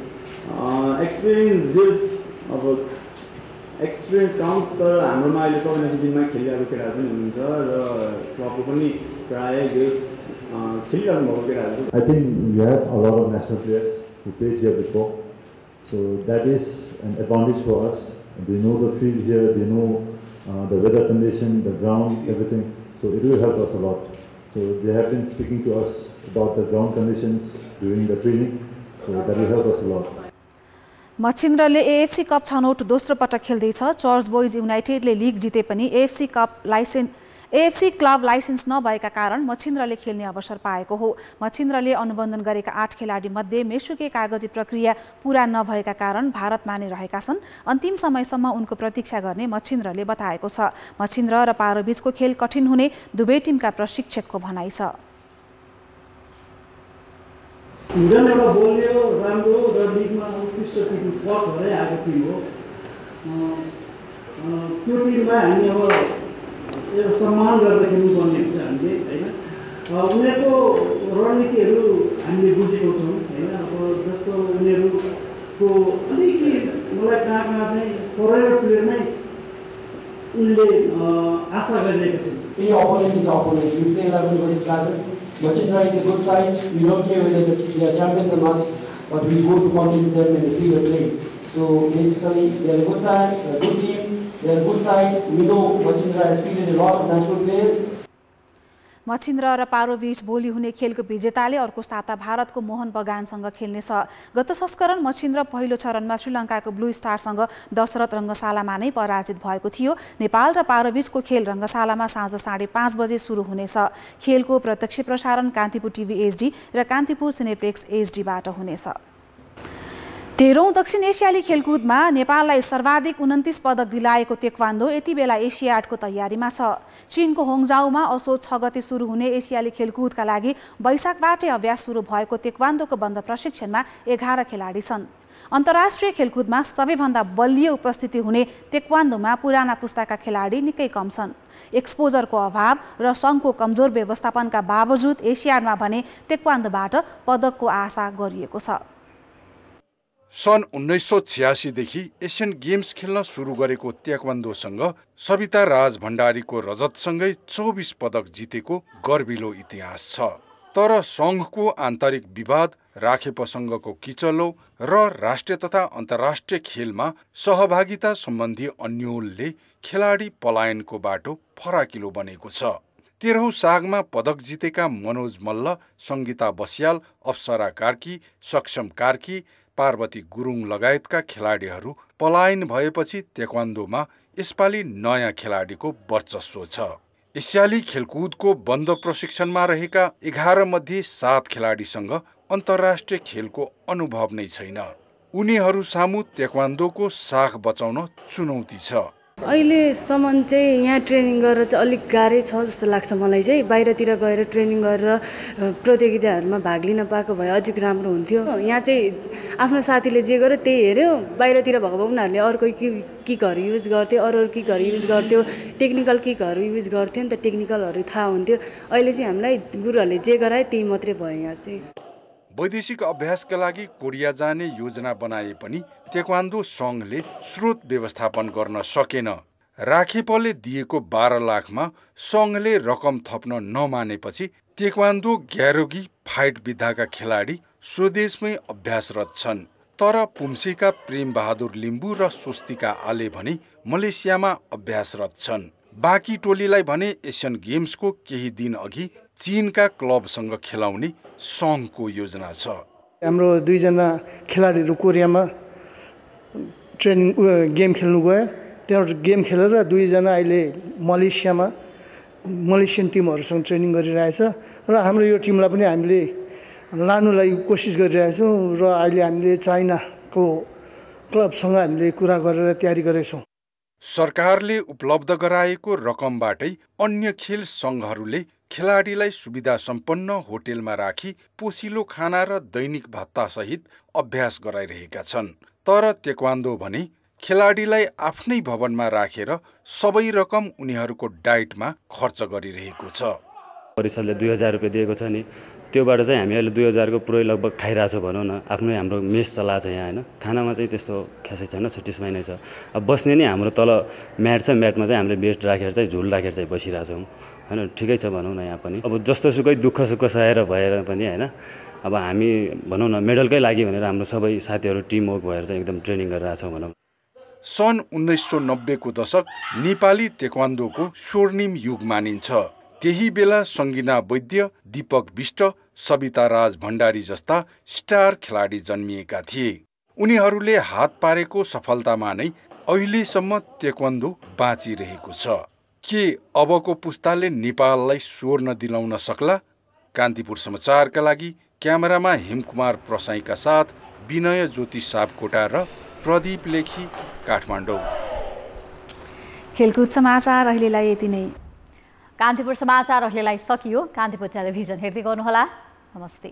एक्सपिरियन्स काउन्ट्स, तर हाम्रोमा अहिले सबैजना टिममा खेलिरहेको केटाहरू पनि हुनुहुन्छ र क्लबको पनि प्रायः खेलिरहनु भएको केटाहरू। I think we have a lot of national players who played here before, so that is an advantage for us. They know the field here, they know the weather condition, the ground, everything. So it will help us a lot. So they have been speaking to us about the ground conditions during the training. So that will help us a lot. मछिन्द्रले AFC cup छनौट दोस्रो पटक खेल्दैछ। Church boys युनाइटेडले league जिते पनि AFC club licence नभएका कारण मछिन्द्रले खेल्ने अवसर पाएको हो। मछिन्द्रले अनुबन्धन गरेका 8 खेलाडी मध्ये मेसुके कागजी प्रक्रिया पूरा नभएका कारण भारतमा नै रहेका छन्। अन्तिम समयसम्म उनको प्रतीक्षा गर्ने मछिन्द्रले बताएको छ। मछिन्द्र र पारोबीचको खेल कठिन हुने दुवै टिमका प्रशिक्षकको भनाइ छ। हिजो एउटा बोल्यो राम्रो र लिगमा उत्कृष्ट टिम फर्स्ट भएर आएको टिम हो। त्यो टिममा हामी अब एउटा सम्मान गरेर खेल्नुपर्ने हुन्छ हामीले होइन। उनीहरूको रणनीतिहरू हामीले बुझेको छौँ होइन। अब जस्तो उनीहरूको अलिकति मलाई कहाँ चाहिँ फरेनर प्लेयरमै उनले आशा गरिरहेको छ। Machindra is a good side. We don't care whether they are champions or not, but we go to compete with them in the field of play. So basically, they are a good side, a good team, they are a good side. We know Machindra has fielded a lot of national players. Machhindra र पारोभिच भोलि हुने खेलको विजेताले अर्को साता भारतको मोहन बगानसँग खेल्नेछ। गत संस्करण मछिन्द्र पहिलो चरणमा श्रीलङ्काको ब्लू स्टारसँग दशरथ रङ्गशालामा नै पराजित भएको थियो। नेपाल र पारोभिचको खेल रङ्गशालामा साँझ 5:30 बजे सुरु हुनेछ। खेलको प्रत्यक्ष प्रसारण कान्तिपुर टिभी एचडी र कान्तिपुर सिनेप्लेक्स एचडीबाट हुनेछ। 13औं दक्षिण एसियाली खेलकुदमा नेपाललाई सर्वाधिक 29 पदक दिलाएको तेक्वान्दो यति बेला एसियाडको तयारीमा छ। चीनको होङजाउमा असोज 6 गते सुरु हुने एसियाली खेलकुदका लागि वैशाखबाटै अभ्यास सुरु भएको तेक्वान्दोको बन्द प्रशिक्षणमा 11 खेलाडी छन्। अन्तर्राष्ट्रिय खेलकुदमा सबैभन्दा बलियो उपस्थिति हुने तेक्वान्दोमा पुराना पुस्ताका खेलाडी निकै कम छन्। एक्सपोजरको अभाव र सङ्घको कमजोर व्यवस्थापनका बावजुद एसियाडमा भने तेक्वान्दोबाट पदकको आशा गरिएको छ। सन् 1986 देखि एसियन गेम्स खेल्न सुरु गरेको ताइक्वान्डोसँग सविता राज भण्डारीको रजतसँगै 24 पदक जितेको गर्विलो इतिहास छ। तर सङ्घको आन्तरिक विवाद, राखेपसँगको किचलो र राष्ट्रिय तथा अन्तर्राष्ट्रिय खेलमा सहभागिता सम्बन्धी अन्योलले खेलाडी पलायनको बाटो फराकिलो बनेको छ। 13औं सागमा पदक जितेका मनोज मल्ल, सङ्गीता बस्याल, अप्सरा कार्की, सक्षम कार्की, पार्वती गुरुङ लगायतका खेलाडीहरू पलायन भएपछि ताइक्वान्डोमा यसपालि नयाँ खेलाडीको वर्चस्व छ। एसियाली खेलकुदको बन्द प्रशिक्षणमा रहेका 11 मध्ये 7 खेलाडीसँग अन्तर्राष्ट्रिय खेलको अनुभव नै छैन। उनीहरू सामु ताइक्वान्डोको साख बचाउन चुनौती छ। अहिलेसम्म चाहिँ यहाँ ट्रेनिङ गरेर चाहिँ अलिक गाह्रै छ जस्तो लाग्छ मलाई चाहिँ। बाहिरतिर गएर ट्रेनिङ गरेर प्रतियोगिताहरूमा भाग लिन पाएको भए अझै राम्रो हुन्थ्यो। यहाँ चाहिँ आफ्नो साथीले जे गर्यो त्यही हेऱ्यो। बाहिरतिर भएको भए उनीहरूले अर्को किकहरू युज गर्थ्यो, अरू किकहरू युज गर्थ्यो, टेक्निकल किकहरू युज गर्थ्यो नि त, टेक्निकलहरू थाहा हुन्थ्यो। अहिले चाहिँ हामीलाई गुरुहरूले जे गराए त्यही मात्रै भयो। यहाँ चाहिँ वैदेशिक अभ्यासका लागि कोरिया जाने योजना बनाए पनि ताइक्वान्डो सङ्घले स्रोत व्यवस्थापन गर्न सकेन। राखेपले दिएको 12 लाखमा सङ्घले रकम थप्न नमानेपछि ताइक्वान्डो ग्यारोगी फाइट विधाका खेलाडी स्वदेशमै अभ्यासरत छन्। तर पुम्सेका प्रेम बहादुर लिम्बू र स्वस्तिका आले भने मलेसियामा अभ्यासरत छन्। बाँकी टोलीलाई भने एसियन गेम्सको केही दिन अघि चीनका क्लबसँग खेलाउने सङ्घको योजना छ। हाम्रो 2 जना खेलाडीहरू कोरियामा ट्रेनिङ गेम खेल्नु गयो। त्यहाँ गेम खेलेर 2 जना अहिले मलेसियामा मलेसियन टिमहरूसँग ट्रेनिङ गरिरहेछ र हाम्रो यो टिमलाई पनि हामीले लानुलाई कोसिस गरिरहेछौँ र अहिले हामीले चाइनाको क्लबसँग हामीले कुरा गरेर तयारी गरेछौँ। सरकारले उपलब्ध गराएको रकमबाटै अन्य खेल सङ्घहरूले खेलाडीलाई सुविधा सम्पन्न होटेलमा राखी पोसिलो खाना र दैनिक भत्ता सहित अभ्यास गराइरहेका छन्। तर ताइक्वान्डो भने खेलाडीलाई आफ्नै भवनमा राखेर सबै रकम उनीहरूको डाइटमा खर्च गरिरहेको छ। परिषदले 2000 रुपैयाँ दिएको छ नि, त्योबाट चाहिँ हामी अहिले 2000 को पुरै लगभग खाइरहेछौँ भनौँ न। आफ्नै हाम्रो मेस चलाएको छ यहाँ होइन। खानामा चाहिँ त्यस्तो खासै छैन, सेटिस्फाई नै छ। अब बस्ने नि हाम्रो तल म्याट छ, म्याटमा चाहिँ हामीले बेड राखेर चाहिँ झुल राखेर चाहिँ बसिरहेछौँ होइन। ठिकै छ भनौँ न यहाँ पनि। अब जस्तो सुकै दुःख सुख सहेर भएर पनि होइन, अब हामी भनौँ न मेडलकै लागि भनेर हाम्रो सबै साथीहरू टिम वर्क भएर चाहिँ एकदम ट्रेनिङ गरिरहेछौँ भनौँ। सन् 1990 को दशक नेपाली ताइक्वान्डोको स्वर्णिम युग मानिन्छ। त्यही बेला सङ्गिना वैद्य, दीपक बिष्ट, सविता राज भण्डारी जस्ता स्टार खेलाडी जन्मिएका थिए। उनीहरूले हात पारेको सफलतामा नै अहिलेसम्म ताइक्वान्डो बाँचिरहेको छ। के अबको पुस्ताले नेपाललाई स्वर्ण दिलाउन सक्ला? कान्तिपुर समाचारका लागि क्यामेरामा हिमकुमार प्रसाईका साथ विनय ज्योति सापकोटा र प्रदीप लेखी, काठमाडौँ। खेलकुद समाचार अहिलेलाई यति नै। कान्तिपुर समाचार अहिलेलाई सकियो। कान्तिपुर टेलिभिजन हेर्दै गर्नुहोला। नमस्ते।